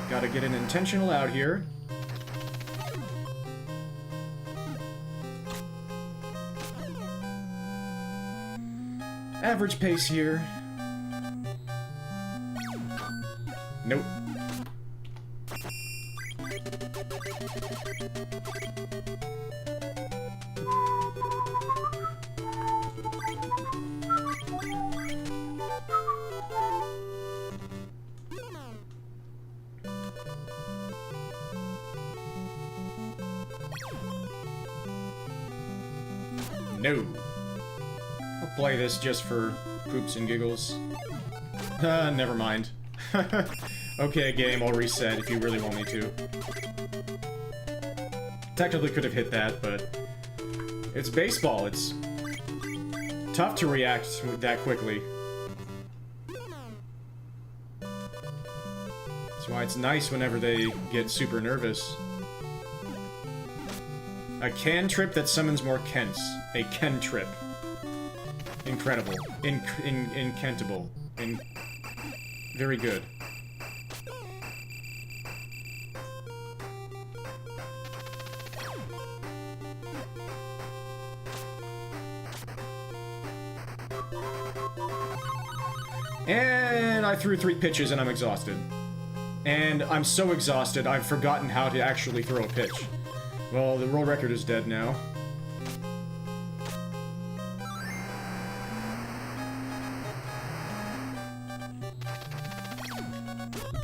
Gotta get an intentional out here. Average pace here. Nope. No. I'll play this just for poops and giggles. Never mind. Okay, game, I'll reset if you really want me to. Technically could have hit that, but it's baseball. It's tough to react that quickly. That's why it's nice whenever they get super nervous. A cantrip that summons more Kents. A Kentrip. Incredible. Incantable. Very good. And I threw 3 pitches and I'm exhausted. And I'm so exhausted I've forgotten how to actually throw a pitch. Well, the world record is dead now.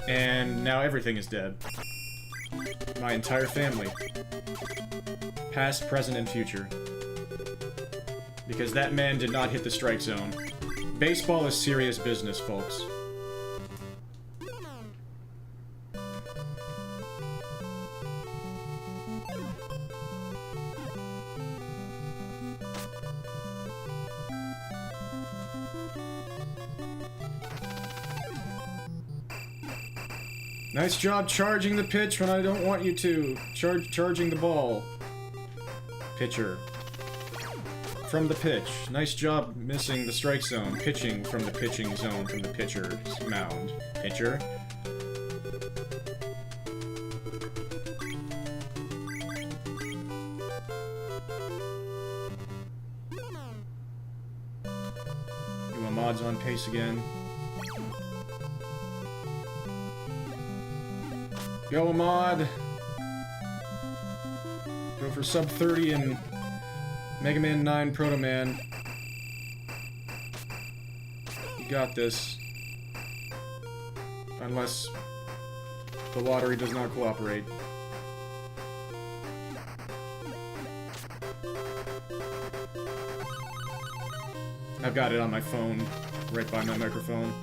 And now everything is dead. My entire family. Past, present, and future. Because that man did not hit the strike zone. Baseball is serious business, folks. Nice job charging the pitch when I don't want you to. Charging the ball. Pitcher. From the pitch. Nice job missing the strike zone. Pitching from the pitching zone from the pitcher's mound. Pitcher. Ahmad's on pace again. Go, Ahmad! Go for sub 30 and Mega Man 9 Proto Man. You got this. Unless the lottery does not cooperate. I've got it on my phone, right by my microphone,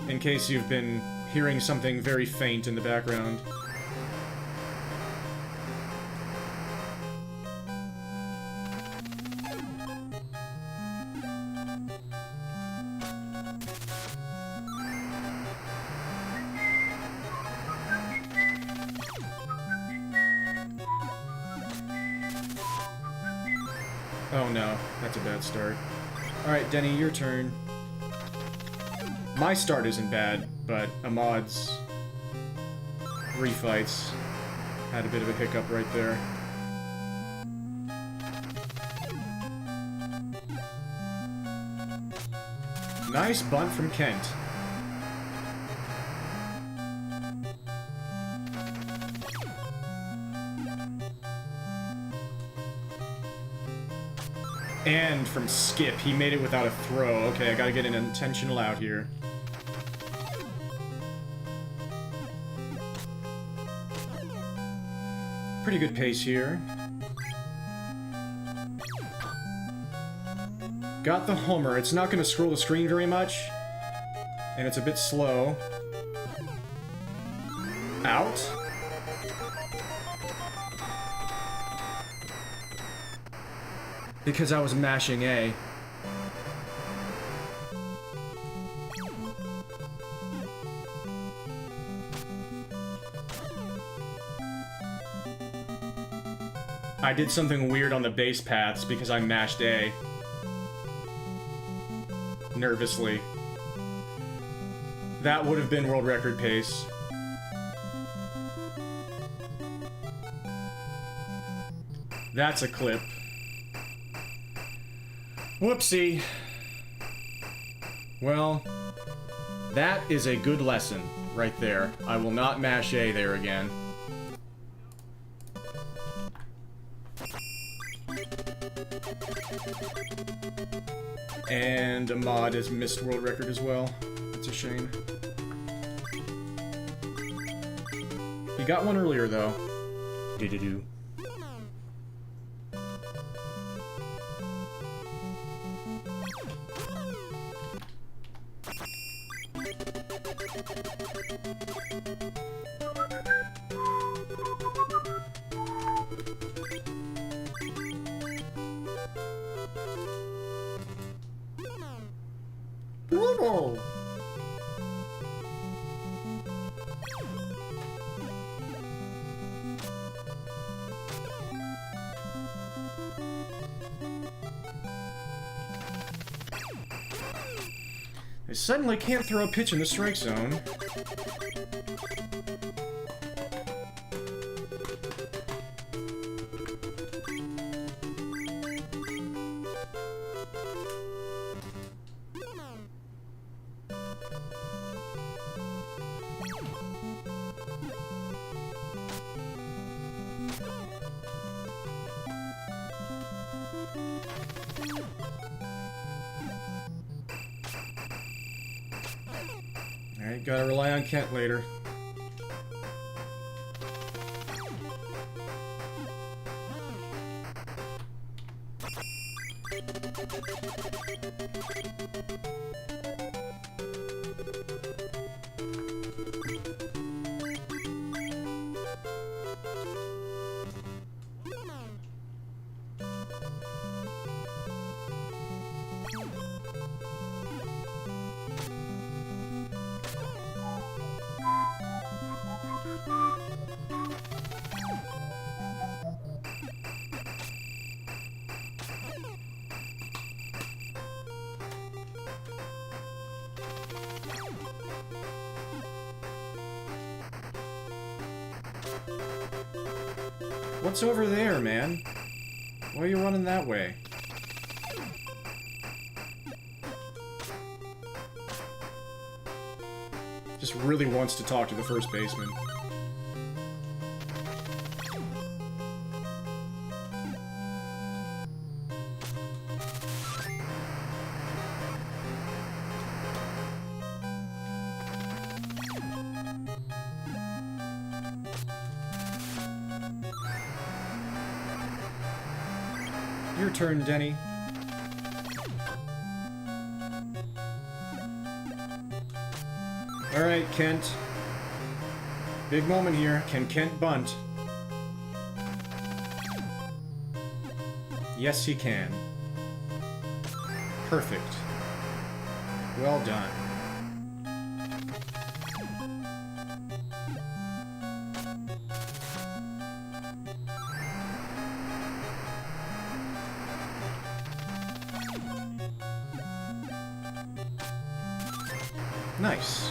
in case you've been hearing something very faint in the background. Oh no, that's a bad start. Alright, Denny, your turn. My start isn't bad, but Ahmad's refights had a bit of a hiccup right there. Nice bunt from Kent. And from Skip, he made it without a throw. Okay, I gotta get an intentional out here. Pretty good pace here. Got the homer. It's not gonna scroll the screen very much. And it's a bit slow. Out. Because I was mashing A. I did something weird on the base paths because I mashed A. Nervously. That would have been world record pace. That's a clip. Whoopsie. Well, that is a good lesson right there. I will not mash A there again. And Ahmad has missed world record as well. That's a shame. He got one earlier though. Do-do-do. Brutal. I suddenly can't throw a pitch in the strike zone. Alright, gotta rely on Kent later. What's over there, man? Why are you running that way? Just really wants to talk to the first baseman. Your turn, Denny. Alright, Kent. Big moment here. Can Kent bunt? Yes, he can. Perfect. Well done. Nice.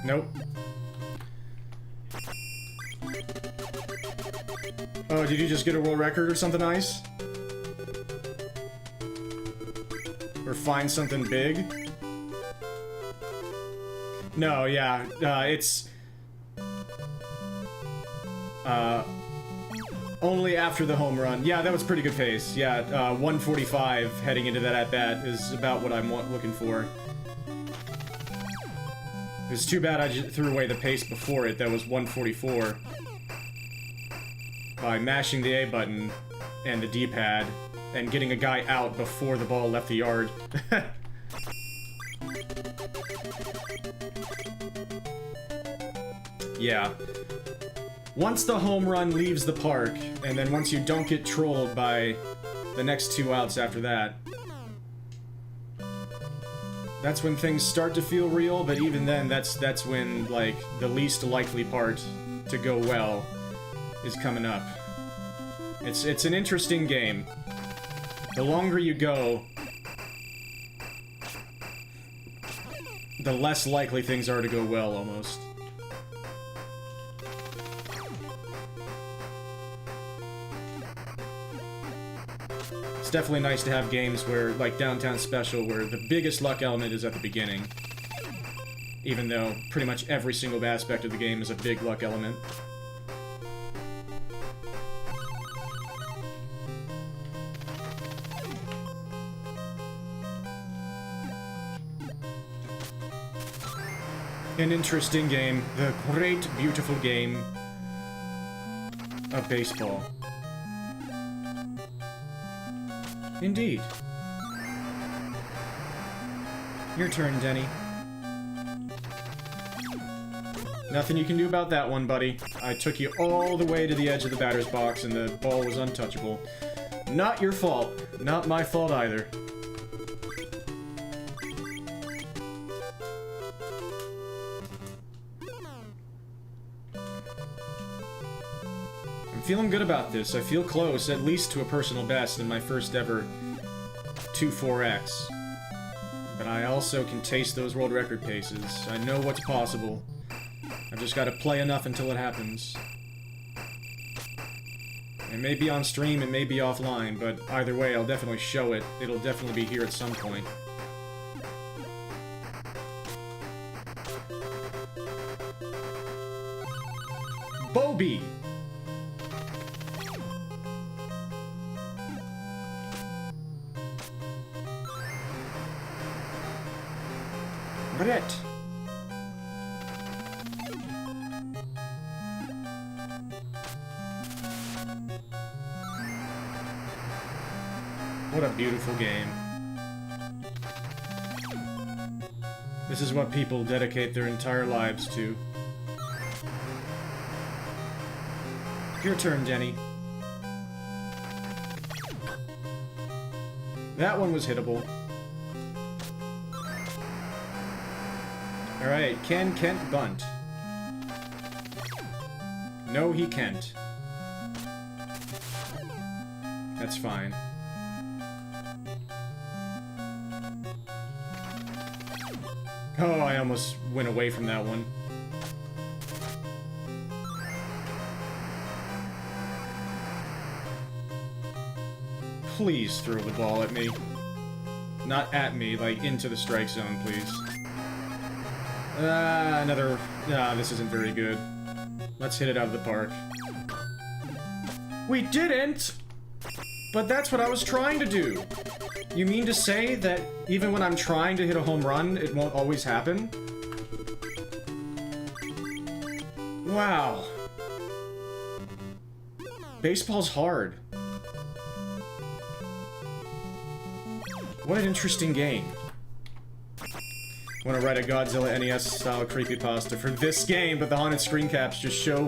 Nope. Oh, did you just get a world record or something nice? Or find something big? No, yeah, it's... only after the home run. Yeah, that was pretty good pace. Yeah, 145 heading into that at-bat is about what I'm looking for. It's too bad I just threw away the pace before it. That was 144. By mashing the A button and the D-pad and getting a guy out before the ball left the yard. Yeah. Once the home run leaves the park, and then once you don't get trolled by the next 2 outs after that, that's when things start to feel real, but even then, that's when, like, the least likely part to go well is coming up. It's an interesting game. The longer you go, the less likely things are to go well, almost. It's definitely nice to have games where, like Downtown Special, where the biggest luck element is at the beginning. Even though pretty much every single aspect of the game is a big luck element. An interesting game. The great, beautiful game of baseball. Indeed. Your turn, Denny. Nothing you can do about that one, buddy. I took you all the way to the edge of the batter's box and the ball was untouchable. Not your fault. Not my fault either. I'm feeling good about this. I feel close, at least to a personal best in my first ever 2-4X. But I also can taste those world record paces. I know what's possible. I've just got to play enough until it happens. It may be on stream, it may be offline, but either way, I'll definitely show it. It'll definitely be here at some point. Bobby! Brett! What a beautiful game. This is what people dedicate their entire lives to. Your turn, Denny. That one was hittable. Alright, can Kent bunt? No, he can't. That's fine. Oh, I almost went away from that one. Please throw the ball at me. Not at me, like into the strike zone, please. Another... this isn't very good. Let's hit it out of the park. We didn't! But that's what I was trying to do! You mean to say that even when I'm trying to hit a home run, it won't always happen? Wow. Baseball's hard. What an interesting game. Want to write a Godzilla NES-style creepypasta for this game, but the haunted screen caps just show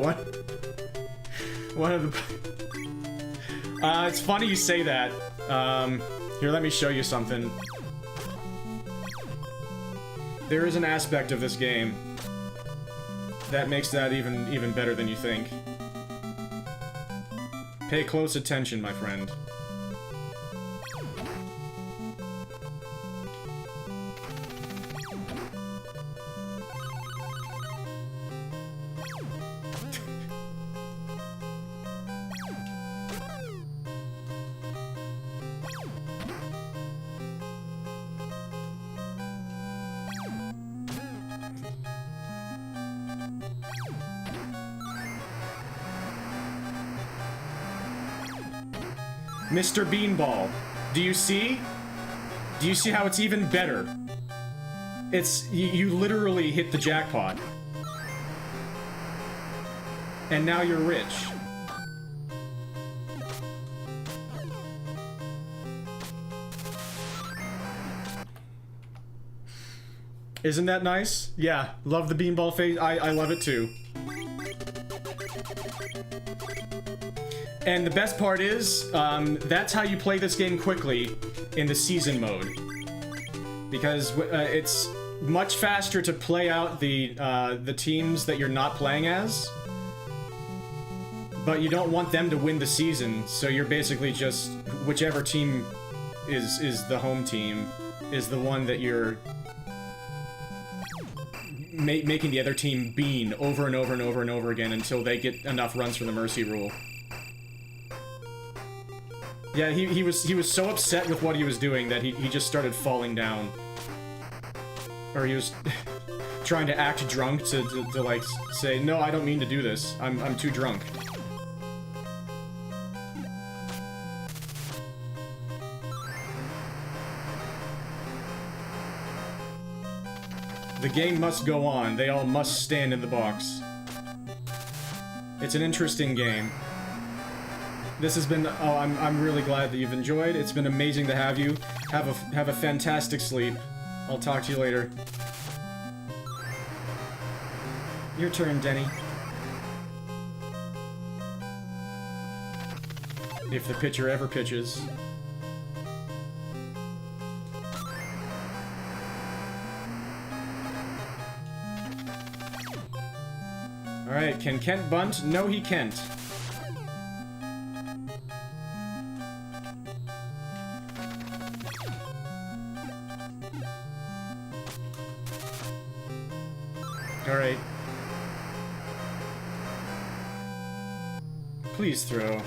one of the... it's funny you say that. Here, let me show you something. There is an aspect of this game that makes that even better than you think. Pay close attention, my friend. Mr. Beanball. Do you see? Do you see how it's even better? It's... You literally hit the jackpot. And now you're rich. Isn't that nice? Yeah, love the beanball face. I love it too. And the best part is, that's how you play this game quickly in the season mode. Because it's much faster to play out the teams that you're not playing as. But you don't want them to win the season, so you're basically just... Whichever team is the home team is the one that you're... making the other team bean over and over and over and over again until they get enough runs from the mercy rule. Yeah, he was so upset with what he was doing that he just started falling down. Or he was trying to act drunk to like say, no, I don't mean to do this. I'm too drunk. The game must go on. They all must stand in the box. It's an interesting game. This has been... Oh, I'm really glad that you've enjoyed. It's been amazing to have you. Have a fantastic sleep. I'll talk to you later. Your turn, Denny. If the pitcher ever pitches. Alright, can Kent bunt? No, he can't. Alright. Please throw.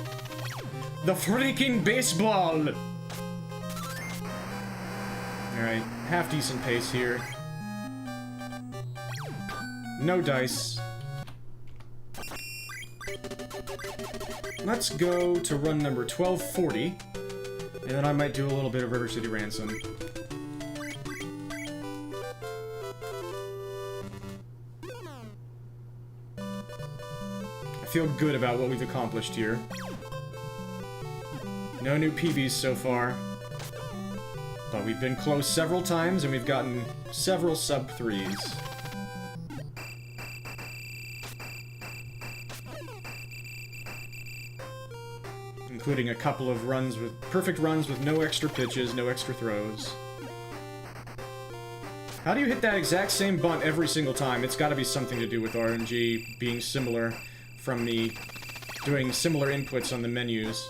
The freaking baseball! Alright, half decent pace here. No dice. Let's go to run number 1240, and then I might do a little bit of River City Ransom. I feel good about what we've accomplished here. No new PBs so far, but we've been close several times, and we've gotten several sub-3s. Including a couple of runs with perfect runs with no extra pitches, no extra throws. How do you hit that exact same bunt every single time? It's got to be something to do with RNG being similar from me doing similar inputs on the menus.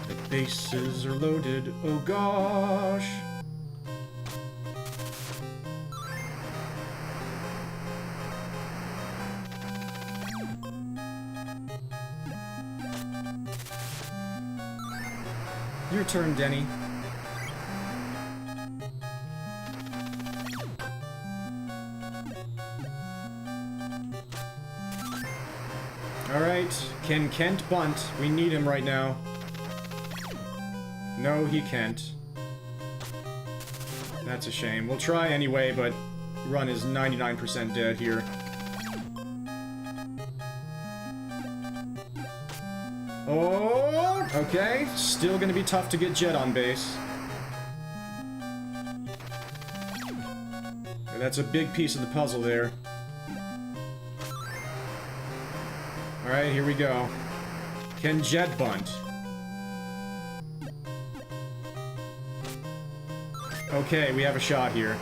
The bases are loaded. Oh gosh. Your turn, Denny. Alright, can Kent bunt? We need him right now. No, he can't. That's a shame. We'll try anyway, but run is 99% dead here. Oh, okay. Still gonna be tough to get Jet on base. That's a big piece of the puzzle there. Alright, here we go. Can Jet bunt? Okay, we have a shot here.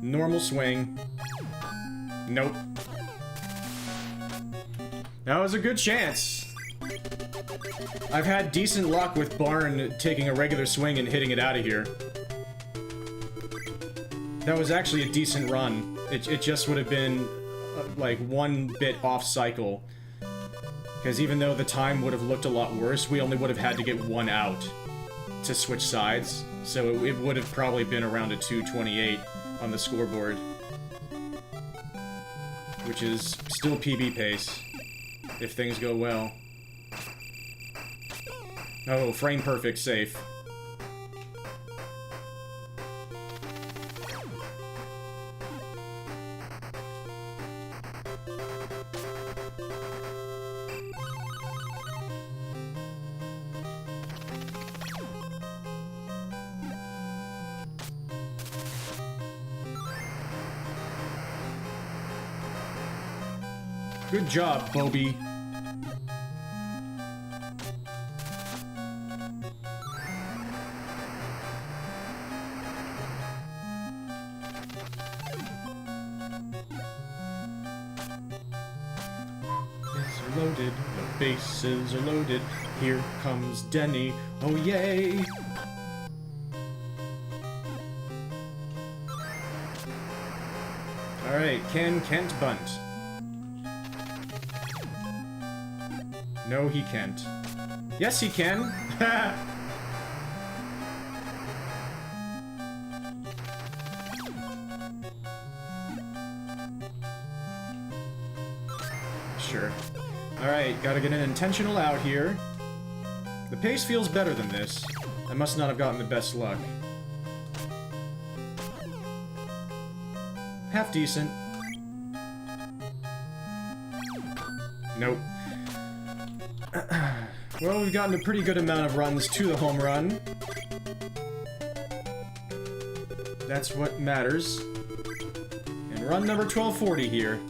Normal swing. Nope. That was a good chance. I've had decent luck with Barn taking a regular swing and hitting it out of here. That was actually a decent run. It just would have been, like, one bit off cycle. Because even though the time would have looked a lot worse, we only would have had to get one out to switch sides. So it would have probably been around a 228 on the scoreboard. Which is still PB pace, if things go well. Oh, frame perfect safe. Good job, Bobby. Loaded, the bases are loaded. Here comes Denny. Oh yay! Alright, can Kent bunt? No, he can't. Yes, he can! Sure. Alright, gotta get an intentional out here. The pace feels better than this. I must not have gotten the best luck. Half decent. Nope. Well, we've gotten a pretty good amount of runs to the home run. That's what matters. And run number 1240 here.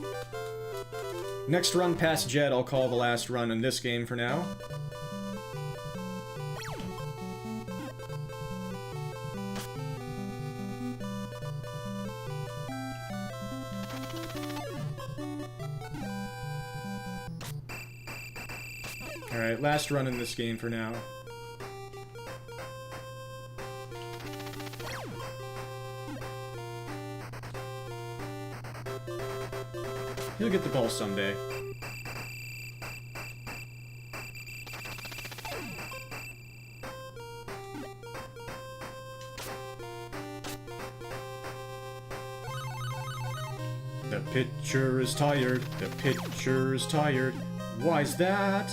Next run past Jed, I'll call the last run in this game for now. Alright, last run in this game for now. He'll get the ball someday. The pitcher is tired. The pitcher is tired. Why's that?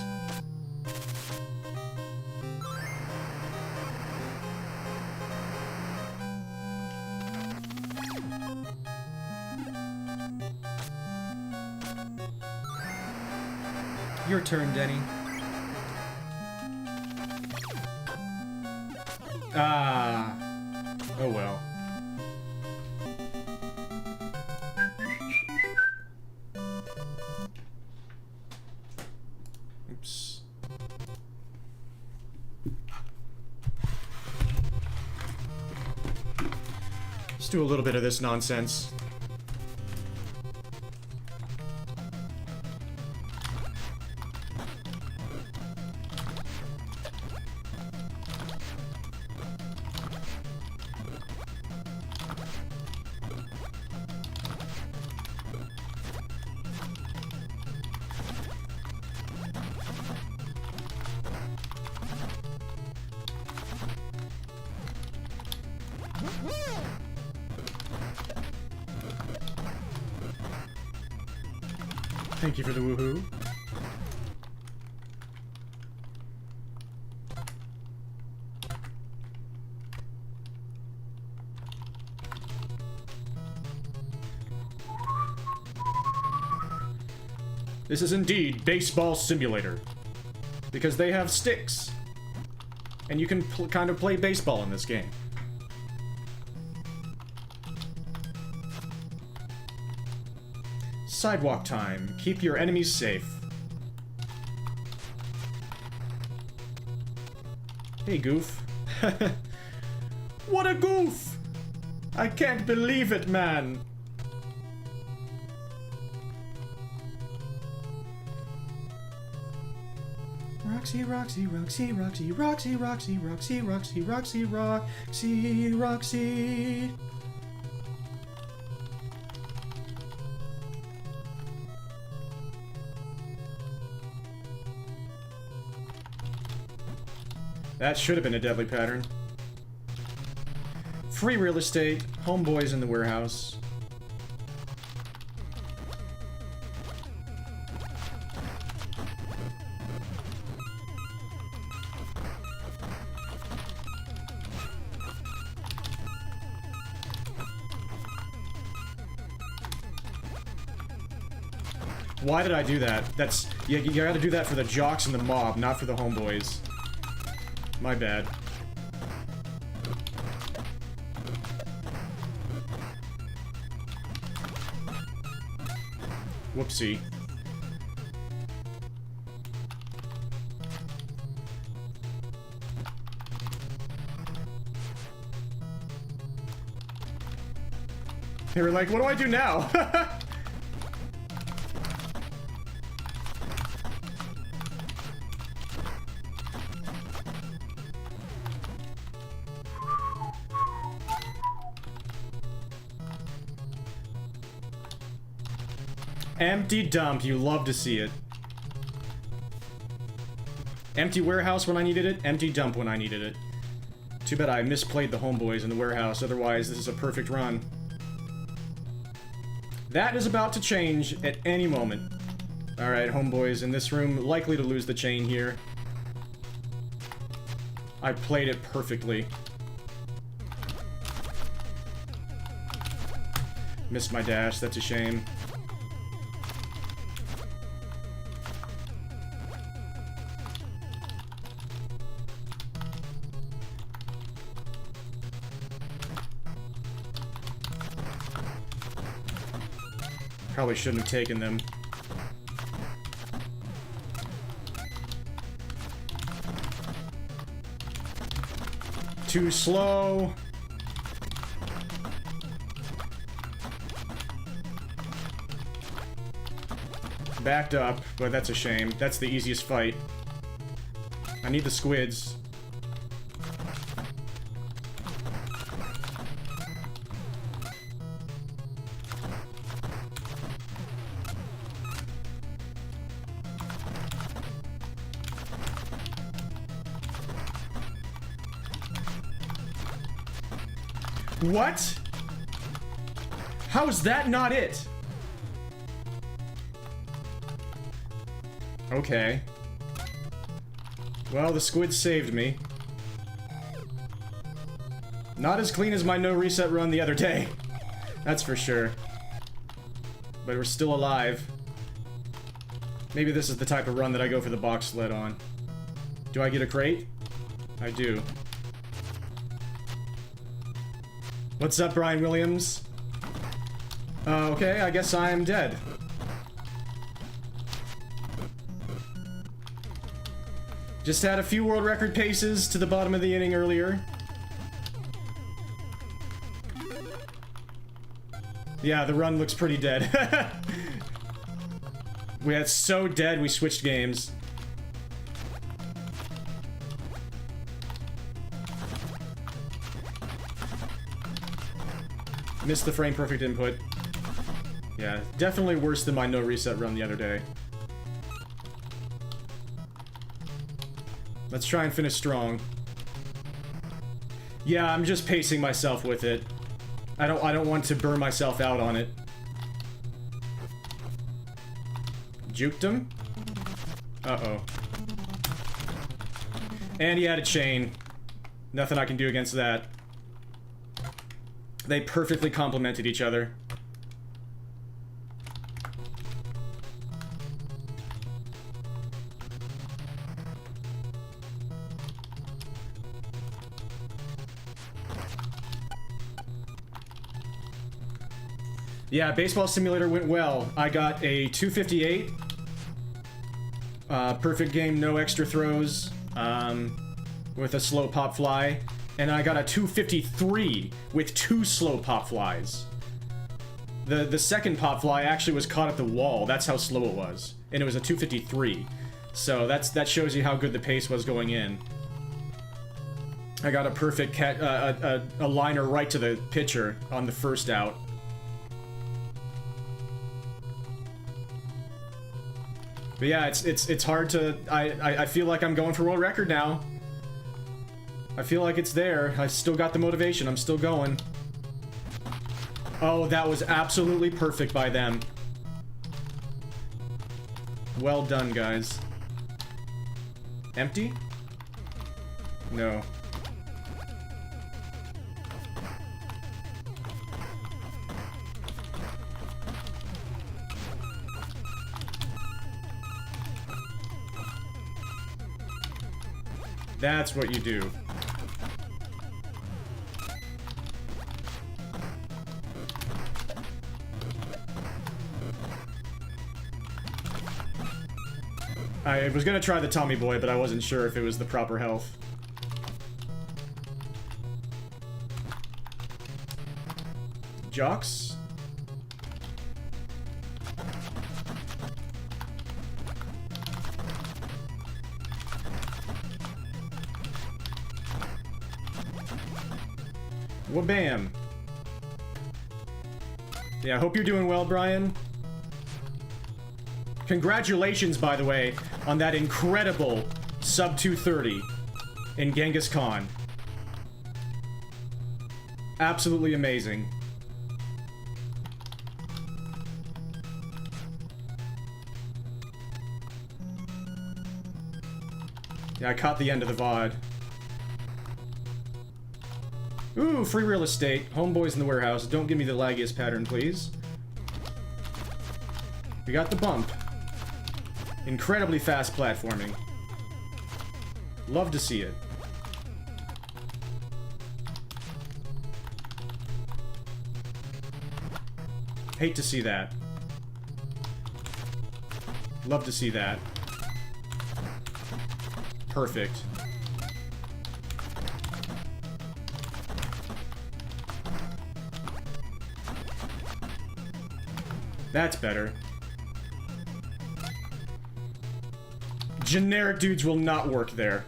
Your turn, Denny. Ah. Oh well. Oops. Let's do a little bit of this nonsense. Thank you for the woohoo. This is indeed Baseball Simulator. Because they have sticks. And you can kind of play baseball in this game. Sidewalk time. Keep your enemies safe. Hey, Goof. What a goof! I can't believe it, man! Roxy, Roxy, Roxy, Roxy, Roxy, Roxy, Roxy, Roxy, Roxy, Roxy, Roxy. That should have been a deadly pattern. Free real estate, homeboys in the warehouse. Why did I do that? That's... Yeah, you gotta do that for the jocks and the mob, not for the homeboys. My bad. Whoopsie. They were like, what do I do now? Empty dump, you love to see it. Empty warehouse when I needed it, empty dump when I needed it. Too bad I misplayed the homeboys in the warehouse, otherwise this is a perfect run. That is about to change at any moment. Alright, homeboys in this room, likely to lose the chain here. I played it perfectly. Missed my dash, that's a shame. Probably shouldn't have taken them. Too slow. Backed up, but that's a shame. That's the easiest fight. I need the squids. What? How is that not it? Okay. Well, the squid saved me. Not as clean as my no reset run the other day. That's for sure. But we're still alive. Maybe this is the type of run that I go for the box sled on. Do I get a crate? I do. What's up, Brian Williams? Okay, I guess I am dead. Just had a few world record paces to the bottom of the inning earlier. Yeah, the run looks pretty dead. We had so dead we switched games. Missed the frame perfect input. Yeah, definitely worse than my no reset run the other day. Let's try and finish strong. Yeah, I'm just pacing myself with it. I don't want to burn myself out on it. Juked him? Uh-oh. And he had a chain. Nothing I can do against that. They perfectly complemented each other. Yeah, Baseball Simulator went well. I got a 258. Perfect game, no extra throws. With a slow pop fly. And I got a 253 with 2 slow pop flies. The second pop fly actually was caught at the wall. That's how slow it was. And it was a 253. So that shows you how good the pace was going in. I got a perfect a liner right to the pitcher on the first out. But yeah, it's hard to... I feel like I'm going for world record now. I feel like it's there. I still got the motivation. I'm still going. Oh, that was absolutely perfect by them. Well done, guys. Empty? No. That's what you do. I was gonna try the Tommy Boy, but I wasn't sure if it was the proper health. Jocks? Wabam! Yeah, I hope you're doing well, Brian. Congratulations, by the way, on that incredible sub 230 in Genghis Khan. Absolutely amazing. Yeah, I caught the end of the VOD. Ooh, free real estate. Homeboys in the warehouse. Don't give me the laggiest pattern, please. We got the bump. Incredibly fast platforming. Love to see it. Hate to see that. Love to see that. Perfect. That's better. Generic dudes will not work there.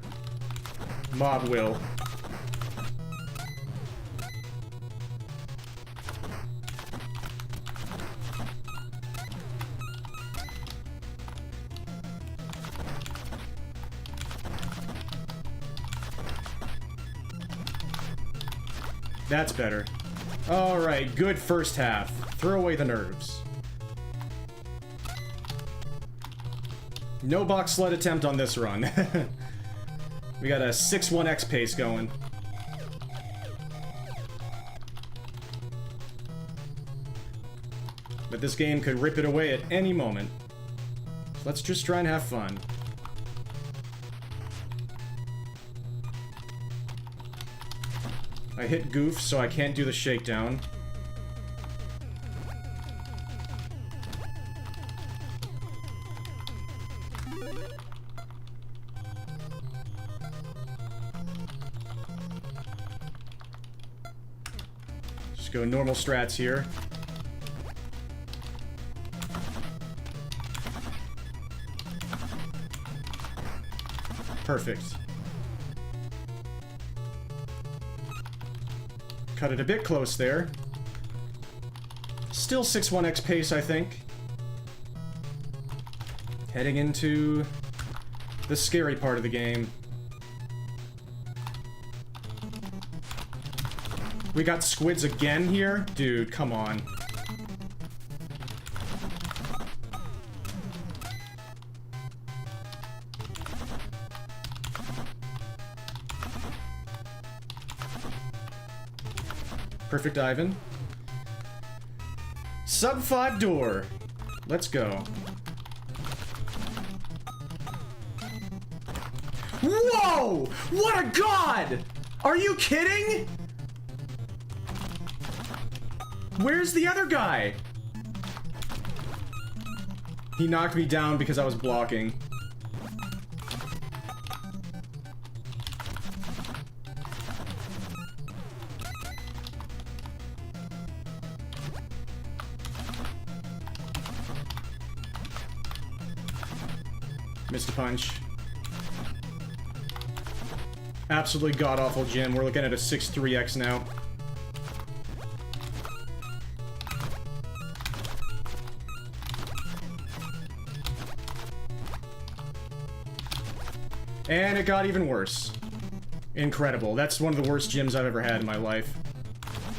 Mob will. That's better. Alright, good first half. Throw away the nerves. No box sled attempt on this run. We got a 6-1x pace going. But this game could rip it away at any moment. So let's just try and have fun. I hit goof, so I can't do the shakedown. Just go normal strats here. Perfect. Cut it a bit close there. Still 6-1x pace, I think. Heading into the scary part of the game. We got squids again here? Dude, come on. Perfect Ivan. Sub 5 door. Let's go. Whoa! What a god! Are you kidding? Where's the other guy? He knocked me down because I was blocking. Missed a punch. Absolutely god-awful gym. We're looking at a 6-3x now. And it got even worse. Incredible. That's one of the worst gyms I've ever had in my life.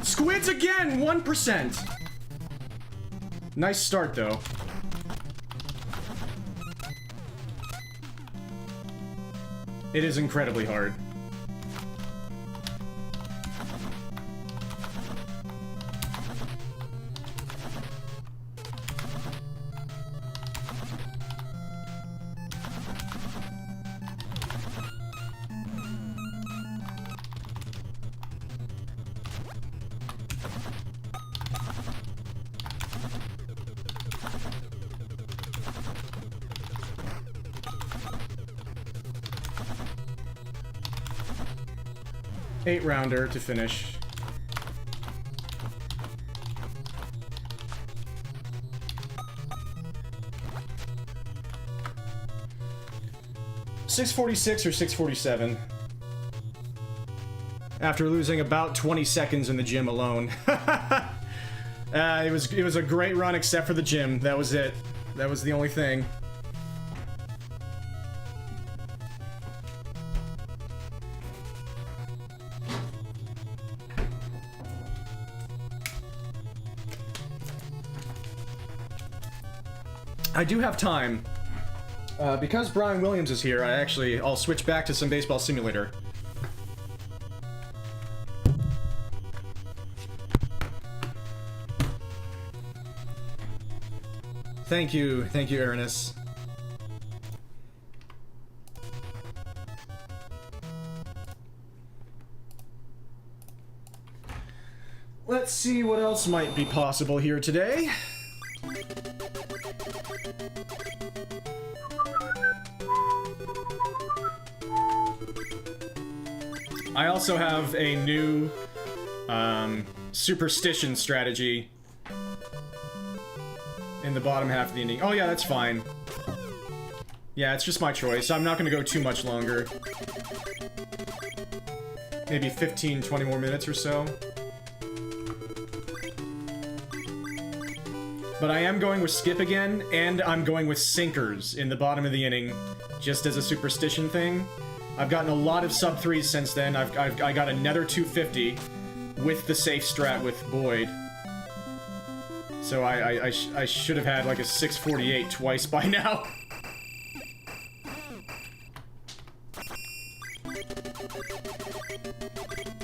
Squids again! 1%! Nice start, though. It is incredibly hard. 8-rounder to finish. $6:46 or $6:47. After losing about 20 seconds in the gym alone. It was a great run except for the gym. That was it. That was the only thing. I do have time. Because Brian Williams is here, I'll switch back to some Baseball Simulator. Thank you, Aranis. Let's see what else might be possible here today. I also have a new superstition strategy in the bottom half of the inning. Oh yeah, that's fine. Yeah, it's just my choice. I'm not gonna go too much longer. Maybe 15, 20 more minutes or so. But I am going with skip again, and I'm going with sinkers in the bottom of the inning, just as a superstition thing. I've gotten a lot of sub-3s since then. I got another 250 with the safe strat with Boyd. So I should have had like a 648 twice by now.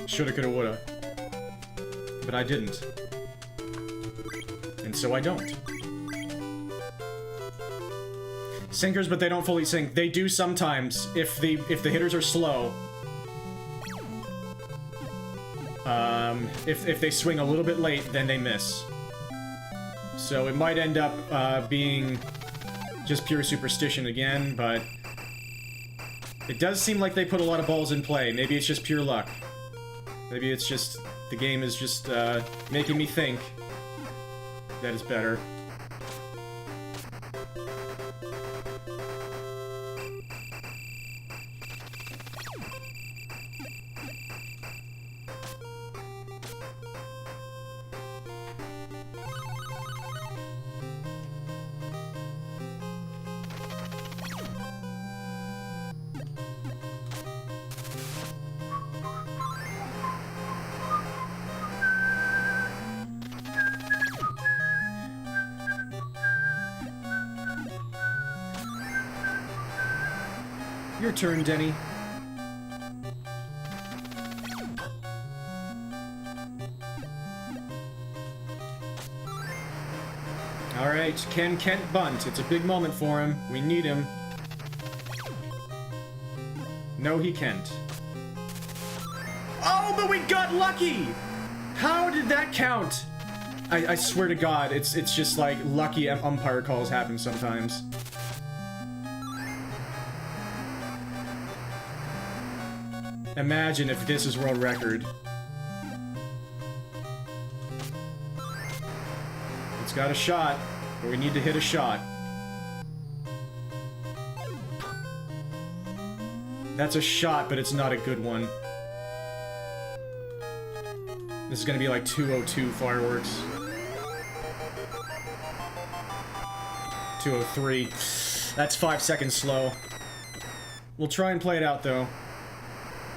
Shoulda, coulda, woulda. But I didn't. And so I don't. Sinkers, but they don't fully sink. They do sometimes if the hitters are slow. If they swing a little bit late, then they miss. So it might end up being just pure superstition again, but it does seem like they put a lot of balls in play. Maybe it's just pure luck. Maybe it's just the game is just making me think that it's better. Your turn, Denny. Alright, can Kent bunt? It's a big moment for him. We need him. No, he can't. Oh, but we got lucky! How did that count? I swear to God, it's just like lucky umpire calls happen sometimes. Imagine if this is world record. It's got a shot, but we need to hit a shot. That's a shot, but it's not a good one. This is gonna be like 202 fireworks. 203. That's 5 seconds slow. We'll try and play it out, though.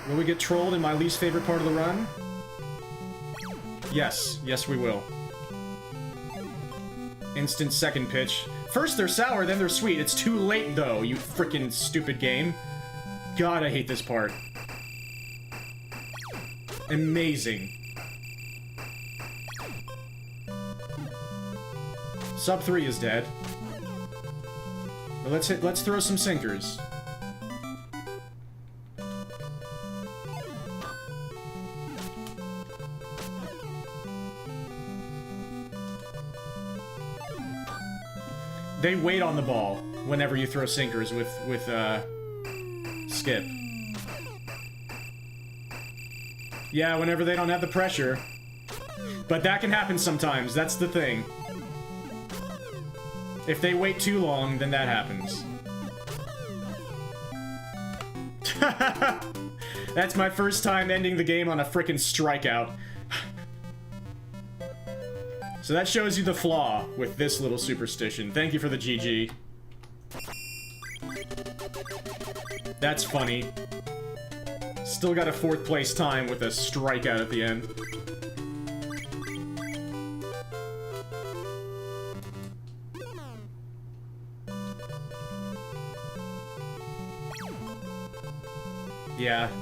Will we get trolled in my least favorite part of the run? Yes. Yes, we will. Instant second pitch. First they're sour, then they're sweet. It's too late, though, you frickin' stupid game. God, I hate this part. Amazing. Sub 3 is dead. But let's throw some sinkers. They wait on the ball whenever you throw sinkers with Skip. Yeah, whenever they don't have the pressure. But that can happen sometimes, that's the thing. If they wait too long, then that happens. That's my first time ending the game on a frickin' strikeout. So that shows you the flaw with this little superstition. Thank you for the GG. That's funny. Still got a 4th place time with a strikeout at the end.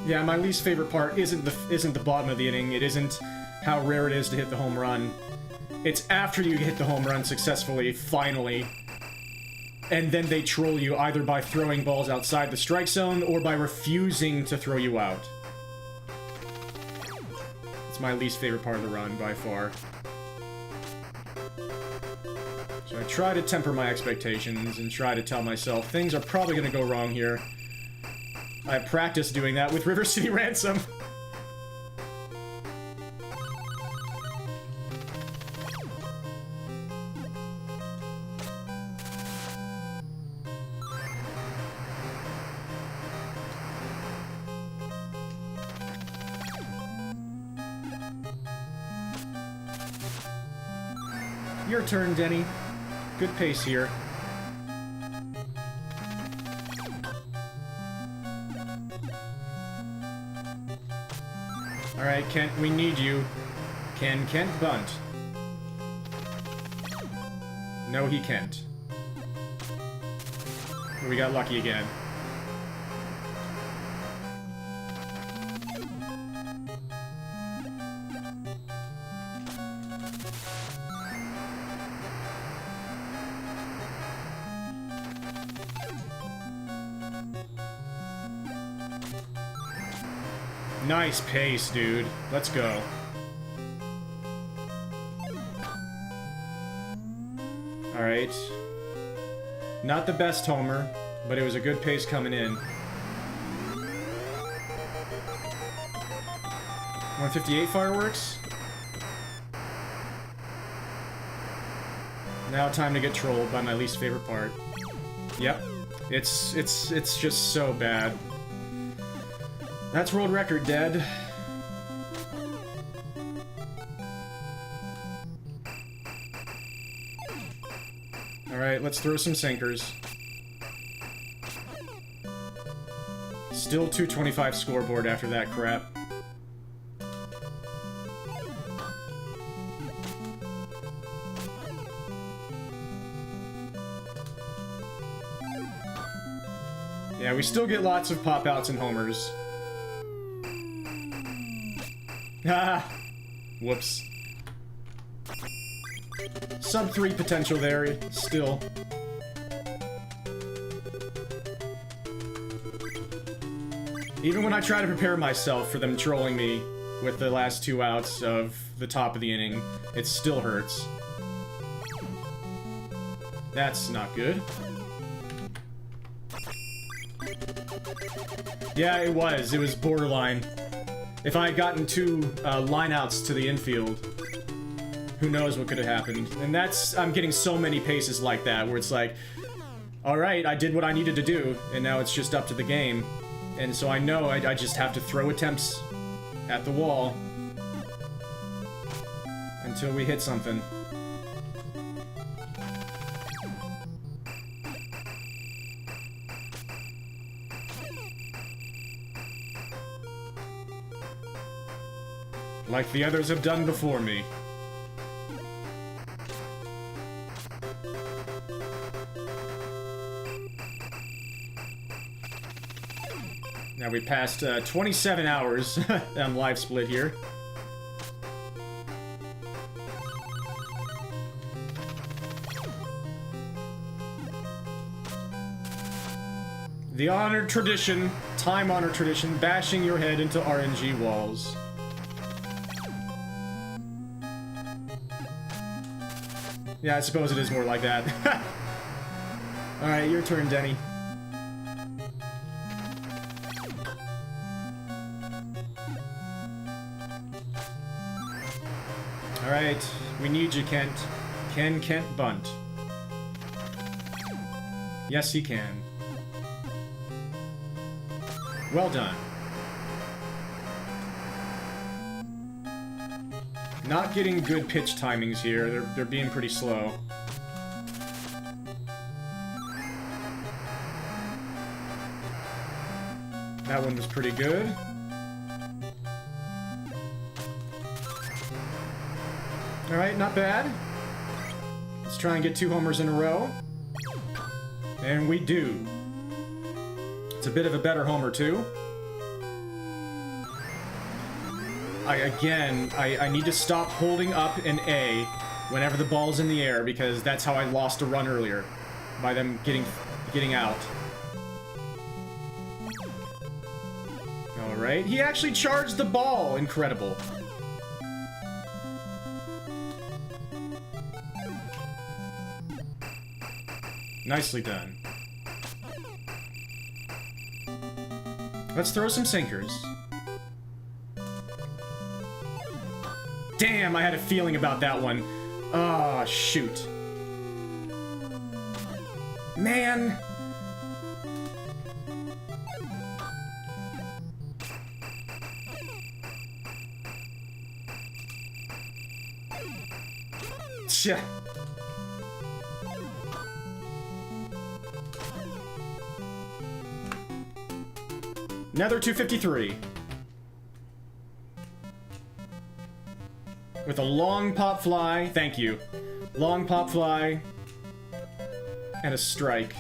Yeah, my least favorite part isn't the bottom of the inning. It isn't how rare it is to hit the home run. It's after you hit the home run successfully, finally. And then they troll you either by throwing balls outside the strike zone or by refusing to throw you out. It's my least favorite part of the run, by far. So I try to temper my expectations and try to tell myself things are probably going to go wrong here. I practiced doing that with River City Ransom. Your turn, Denny. Good pace here. Alright, Kent, we need you. Can Kent bunt? No, he can't. We got lucky again. Nice pace, dude. Let's go. Alright. Not the best homer, but it was a good pace coming in. 158 fireworks. Now time to get trolled by my least favorite part. Yep. It's just so bad. That's world record, dead. Alright, let's throw some sinkers. Still 225 scoreboard after that crap. Yeah, we still get lots of pop-outs and homers. Ah! Whoops. Sub 3 potential there, still. Even when I try to prepare myself for them trolling me with the last 2 outs of the top of the inning, it still hurts. That's not good. Yeah, it was borderline. If I had gotten 2 lineouts to the infield, who knows what could have happened. And I'm getting so many paces like that, where it's like, alright, I did what I needed to do, and now it's just up to the game. And so I know I just have to throw attempts at the wall until we hit something. Like the others have done before me. Now we passed 27 hours on live split here. The honored tradition, time-honored tradition, bashing your head into RNG walls. Yeah, I suppose it is more like that. Alright, your turn, Denny. Alright, we need you, Kent. Can Kent bunt? Yes, he can. Well done. Not getting good pitch timings here. They're being pretty slow. That one was pretty good. Alright, not bad. Let's try and get 2 homers in a row. And we do. It's a bit of a better homer, too. I need to stop holding up an A whenever the ball's in the air, because that's how I lost a run earlier. By them getting out. Alright, he actually charged the ball! Incredible. Nicely done. Let's throw some sinkers. Damn, I had a feeling about that one. Oh, shoot. Man! Tch. Another 253. With a long pop fly. Thank you. Long pop fly. And a strike.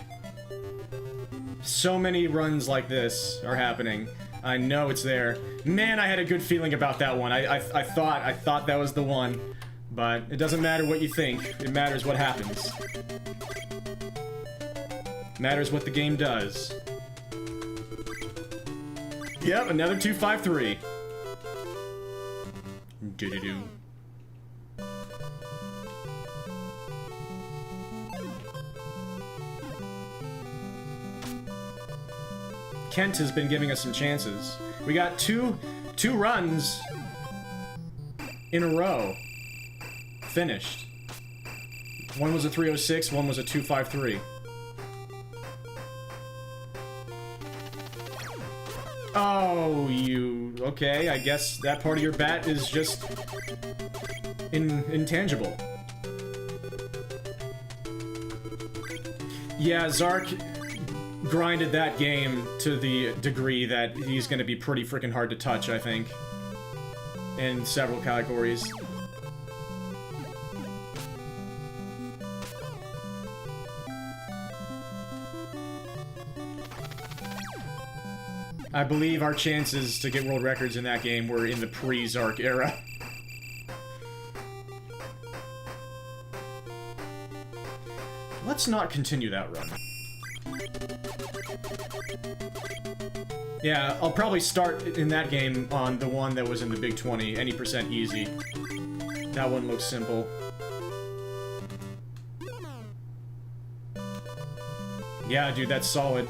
So many runs like this are happening. I know it's there. Man, I had a good feeling about that one. I thought that was the one. But it doesn't matter what you think. It matters what happens. It matters what the game does. Yep, another 253. Do-do-do. Kent has been giving us some chances. We got two runs in a row. Finished. One was a 306, one was a 253. Oh, you... Okay, I guess that part of your bat is just... intangible. Yeah, Zark grinded that game to the degree that he's gonna be pretty freaking hard to touch, I think. In several categories. I believe our chances to get world records in that game were in the pre-Zark era. Let's not continue that run. Yeah, I'll probably start in that game on the one that was in the Big 20, any percent easy. That one looks simple. Yeah, dude, that's solid.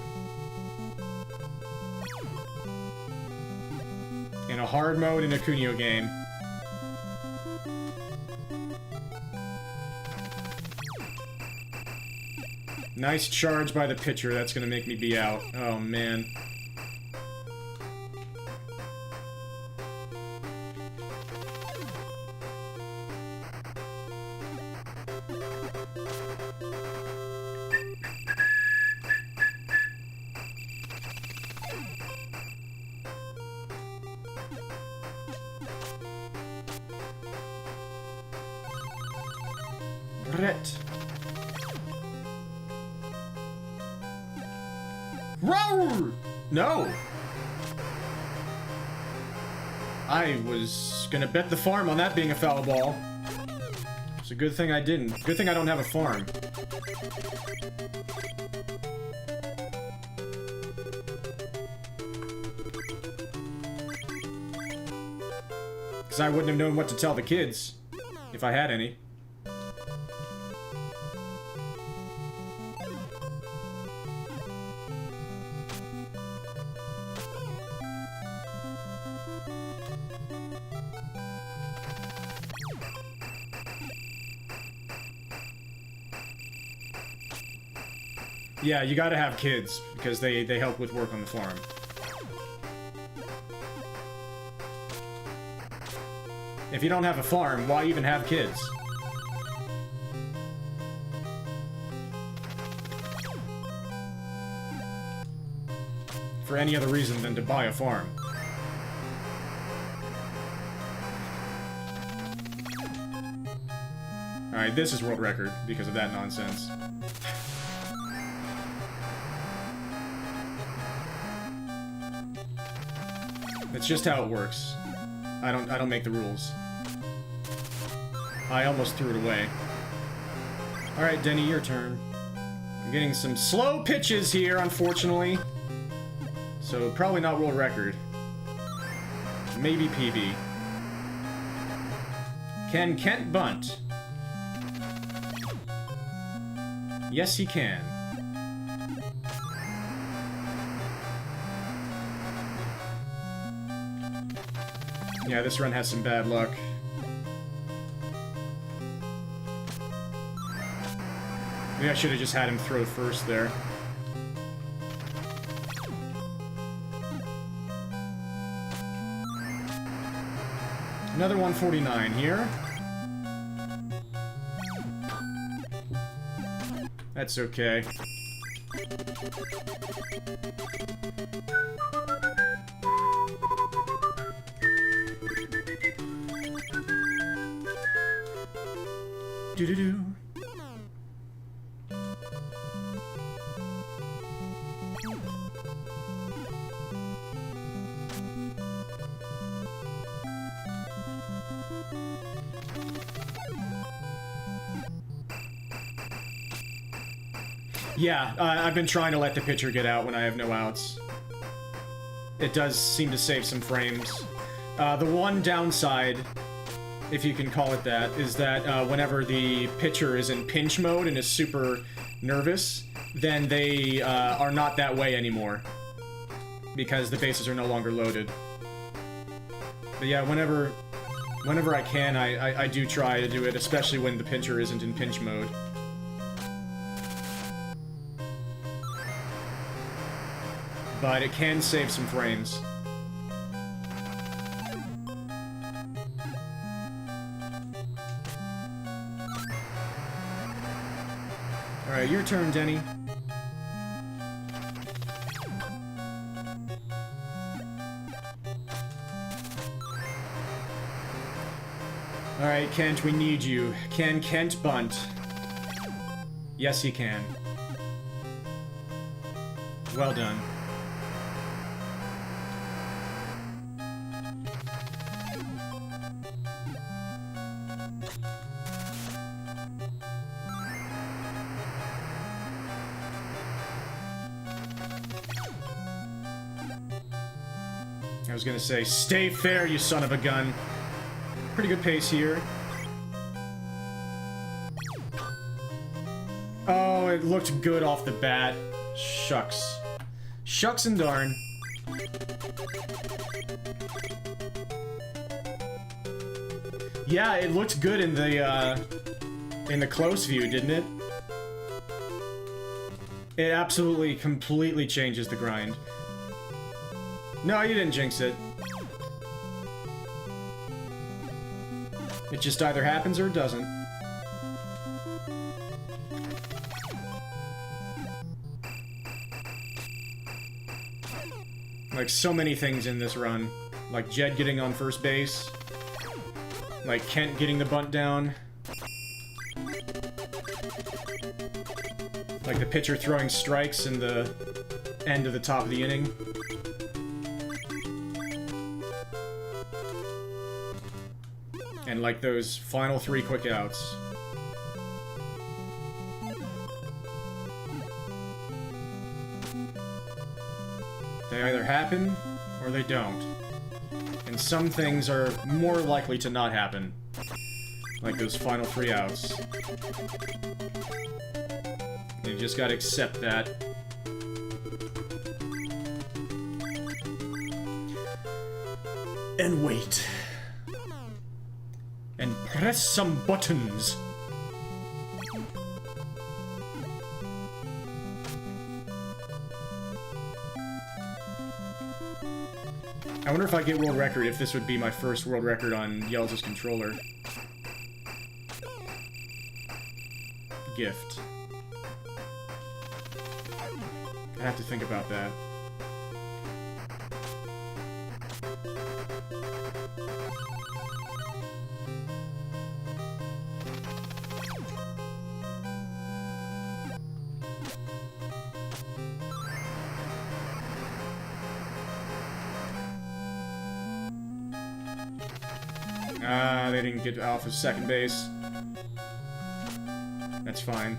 In a hard mode in a Kunio game. Nice charge by the pitcher, that's gonna make me be out. Oh, man. Brett. Roar! No! I was gonna bet the farm on that being a foul ball. It's a good thing I didn't. Good thing I don't have a farm. Because I wouldn't have known what to tell the kids, if I had any. Yeah, you gotta have kids, because they help with work on the farm. If you don't have a farm, why even have kids? For any other reason than to buy a farm. Alright, this is world record because of that nonsense. That's just how it works. I don't make the rules. I almost threw it away. Alright, Denny, your turn. I'm getting some slow pitches here, unfortunately. So, probably not world record. Maybe PB. Can Kent bunt? Yes, he can. Yeah, this run has some bad luck. Maybe I should have just had him throw first there. Another 149 here. That's okay. Do-do-do. Yeah, I've been trying to let the pitcher get out when I have no outs. It does seem to save some frames. The one downside, if you can call it that, is that whenever the pitcher is in pinch mode and is super nervous, then they are not that way anymore. Because the bases are no longer loaded. But yeah, whenever I can, I do try to do it, especially when the pitcher isn't in pinch mode. But it can save some frames. Alright, your turn, Denny. Alright, Kent, we need you. Can Kent bunt? Yes, he can. Well done. I was gonna say, stay fair, you son of a gun. Pretty good pace here. Oh, it looked good off the bat. Shucks. Shucks and darn. Yeah, it looked good in the close view, didn't it? It absolutely, completely changes the grind. No, you didn't jinx it. It just either happens or it doesn't. Like, so many things in this run. Like Jed getting on first base. Like Kent getting the bunt down. Like the pitcher throwing strikes in the end of the top of the inning. And like those final 3 quick outs. They either happen or they don't. And some things are more likely to not happen. Like those final 3 outs. You just gotta accept that. And wait. And press some buttons. I wonder if I get world record, if this would be my first world record on Yells' controller. Gift. I have to think about that. They didn't get off of second base. That's fine.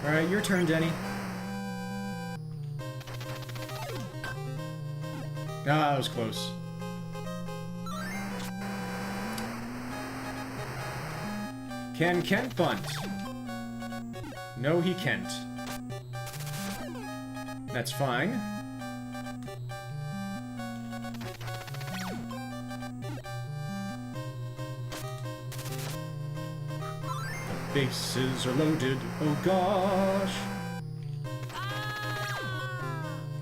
Alright, your turn, Denny. Ah, that was close. Can Kent bunt? No, he can't. That's fine. The bases are loaded. Oh gosh.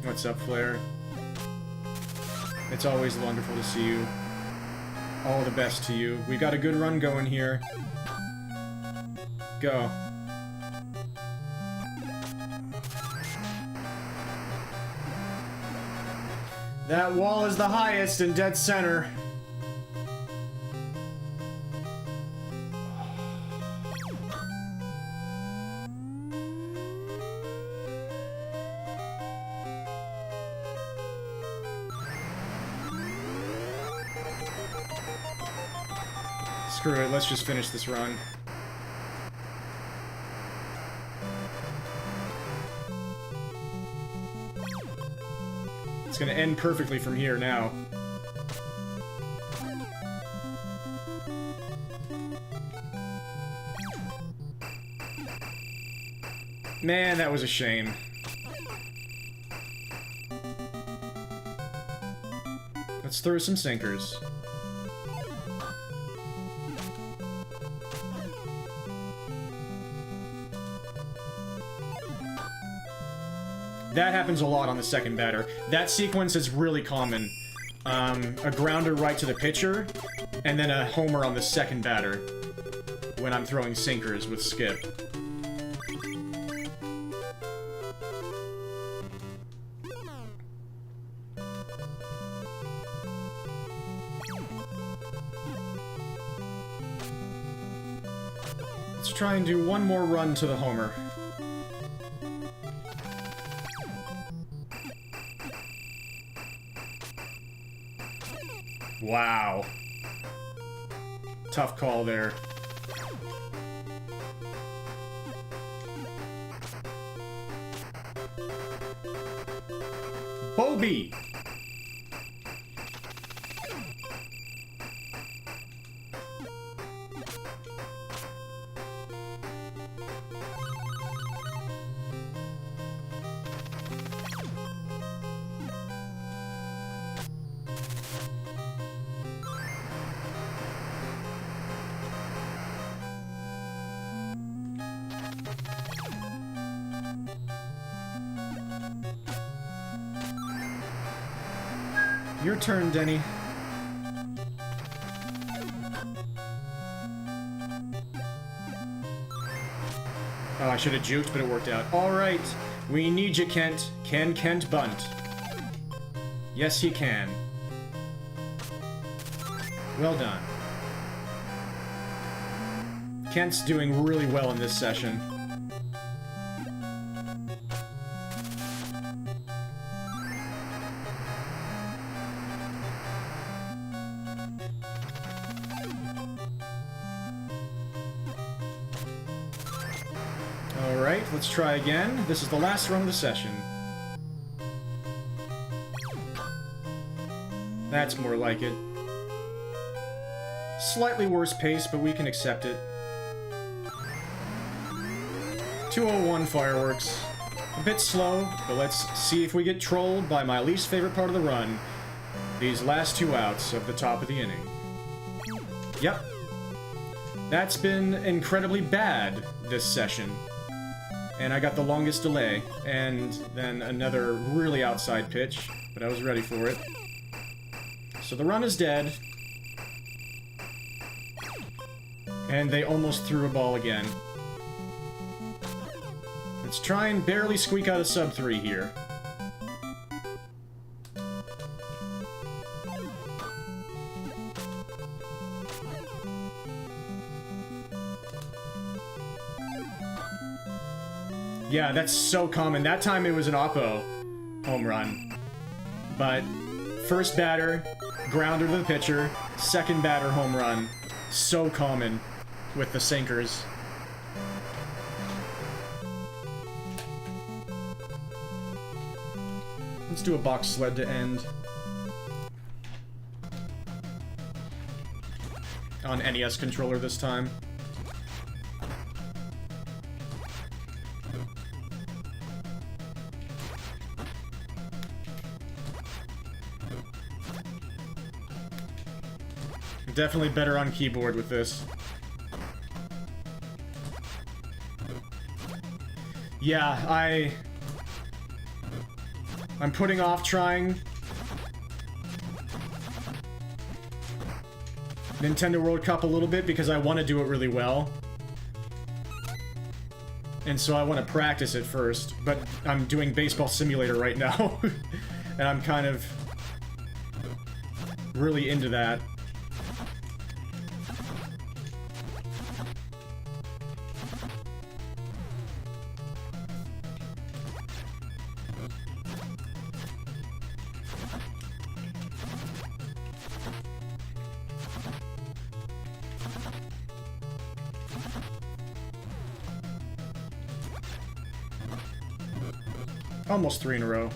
What's up, Flair? It's always wonderful to see you. All the best to you. We got a good run going here. Go. That wall is the highest in dead center. Screw it, let's just finish this run. It's gonna end perfectly from here now. Man, that was a shame. Let's throw some sinkers. That happens a lot on the second batter. That sequence is really common. A grounder right to the pitcher, and then a homer on the second batter when I'm throwing sinkers with Skip. Let's try and do one more run to the homer. Wow. Tough call there. Bobby! Your turn, Denny. Oh, I should have juked, but it worked out. Alright, we need you, Kent. Can Kent bunt? Yes, he can. Well done. Kent's doing really well in this session. Alright, let's try again. This is the last run of the session. That's more like it. Slightly worse pace, but we can accept it. 201 fireworks. A bit slow, but let's see if we get trolled by my least favorite part of the run. These last two outs of the top of the inning. Yep. That's been incredibly bad this session. And I got the longest delay, and then another really outside pitch, but I was ready for it. So the run is dead. And they almost threw a ball again. Let's try and barely squeak out a sub 3 here. Yeah, that's so common. That time it was an Oppo home run. But first batter, grounder to the pitcher, second batter, home run. So common with the sinkers. Let's do a box sled to end. On NES controller this time. Definitely better on keyboard with this. Yeah, I'm putting off trying Nintendo World Cup a little bit because I want to do it really well. And so I want to practice it first, but I'm doing Baseball Simulator right now. And I'm kind of really into that. Almost 3 in a row.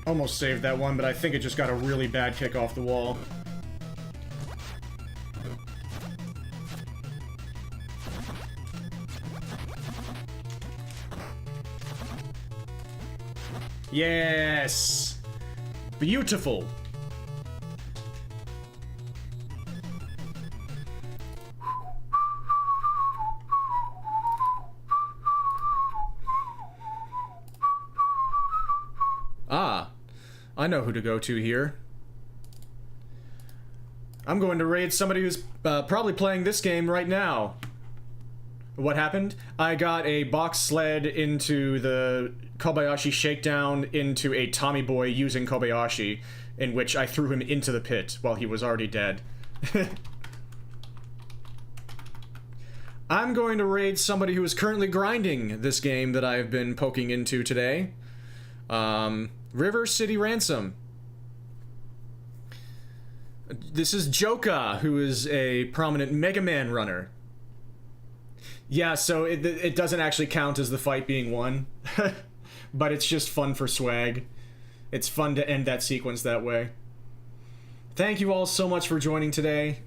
Almost saved that one, but I think it just got a really bad kick off the wall. Yes! Beautiful! Ah, I know who to go to here. I'm going to raid somebody who's probably playing this game right now. What happened? I got a box sled into the Kobayashi shakedown into a Tommy Boy using Kobayashi, in which I threw him into the pit while he was already dead. I'm going to raid somebody who is currently grinding this game that I've been poking into today. River City Ransom. This is Joka, who is a prominent Mega Man runner. Yeah, so it doesn't actually count as the fight being won. But it's just fun for swag. It's fun to end that sequence that way. Thank you all so much for joining today.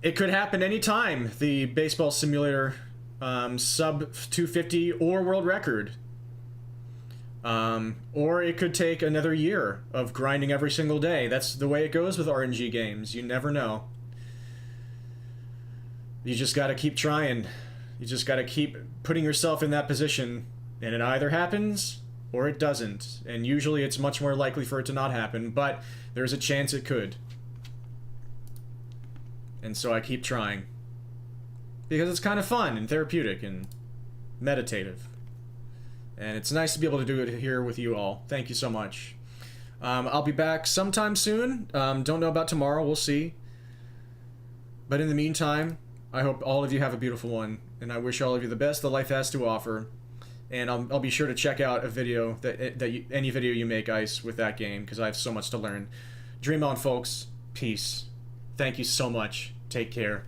It could happen anytime, the Baseball Simulator sub 250 or world record. Or it could take another year of grinding every single day. That's the way it goes with RNG games. You never know. You just gotta keep trying. You just gotta keep putting yourself in that position, and it either happens or it doesn't. And usually it's much more likely for it to not happen, but there's a chance it could. And so I keep trying. Because it's kind of fun and therapeutic and meditative. And it's nice to be able to do it here with you all. Thank you so much. I'll be back sometime soon. Don't know about tomorrow, we'll see. But in the meantime, I hope all of you have a beautiful one, and I wish all of you the best that life has to offer. And I'll be sure to check out a video any video you make, Ice, with that game, because I have so much to learn. Dream on, folks. Peace. Thank you so much. Take care.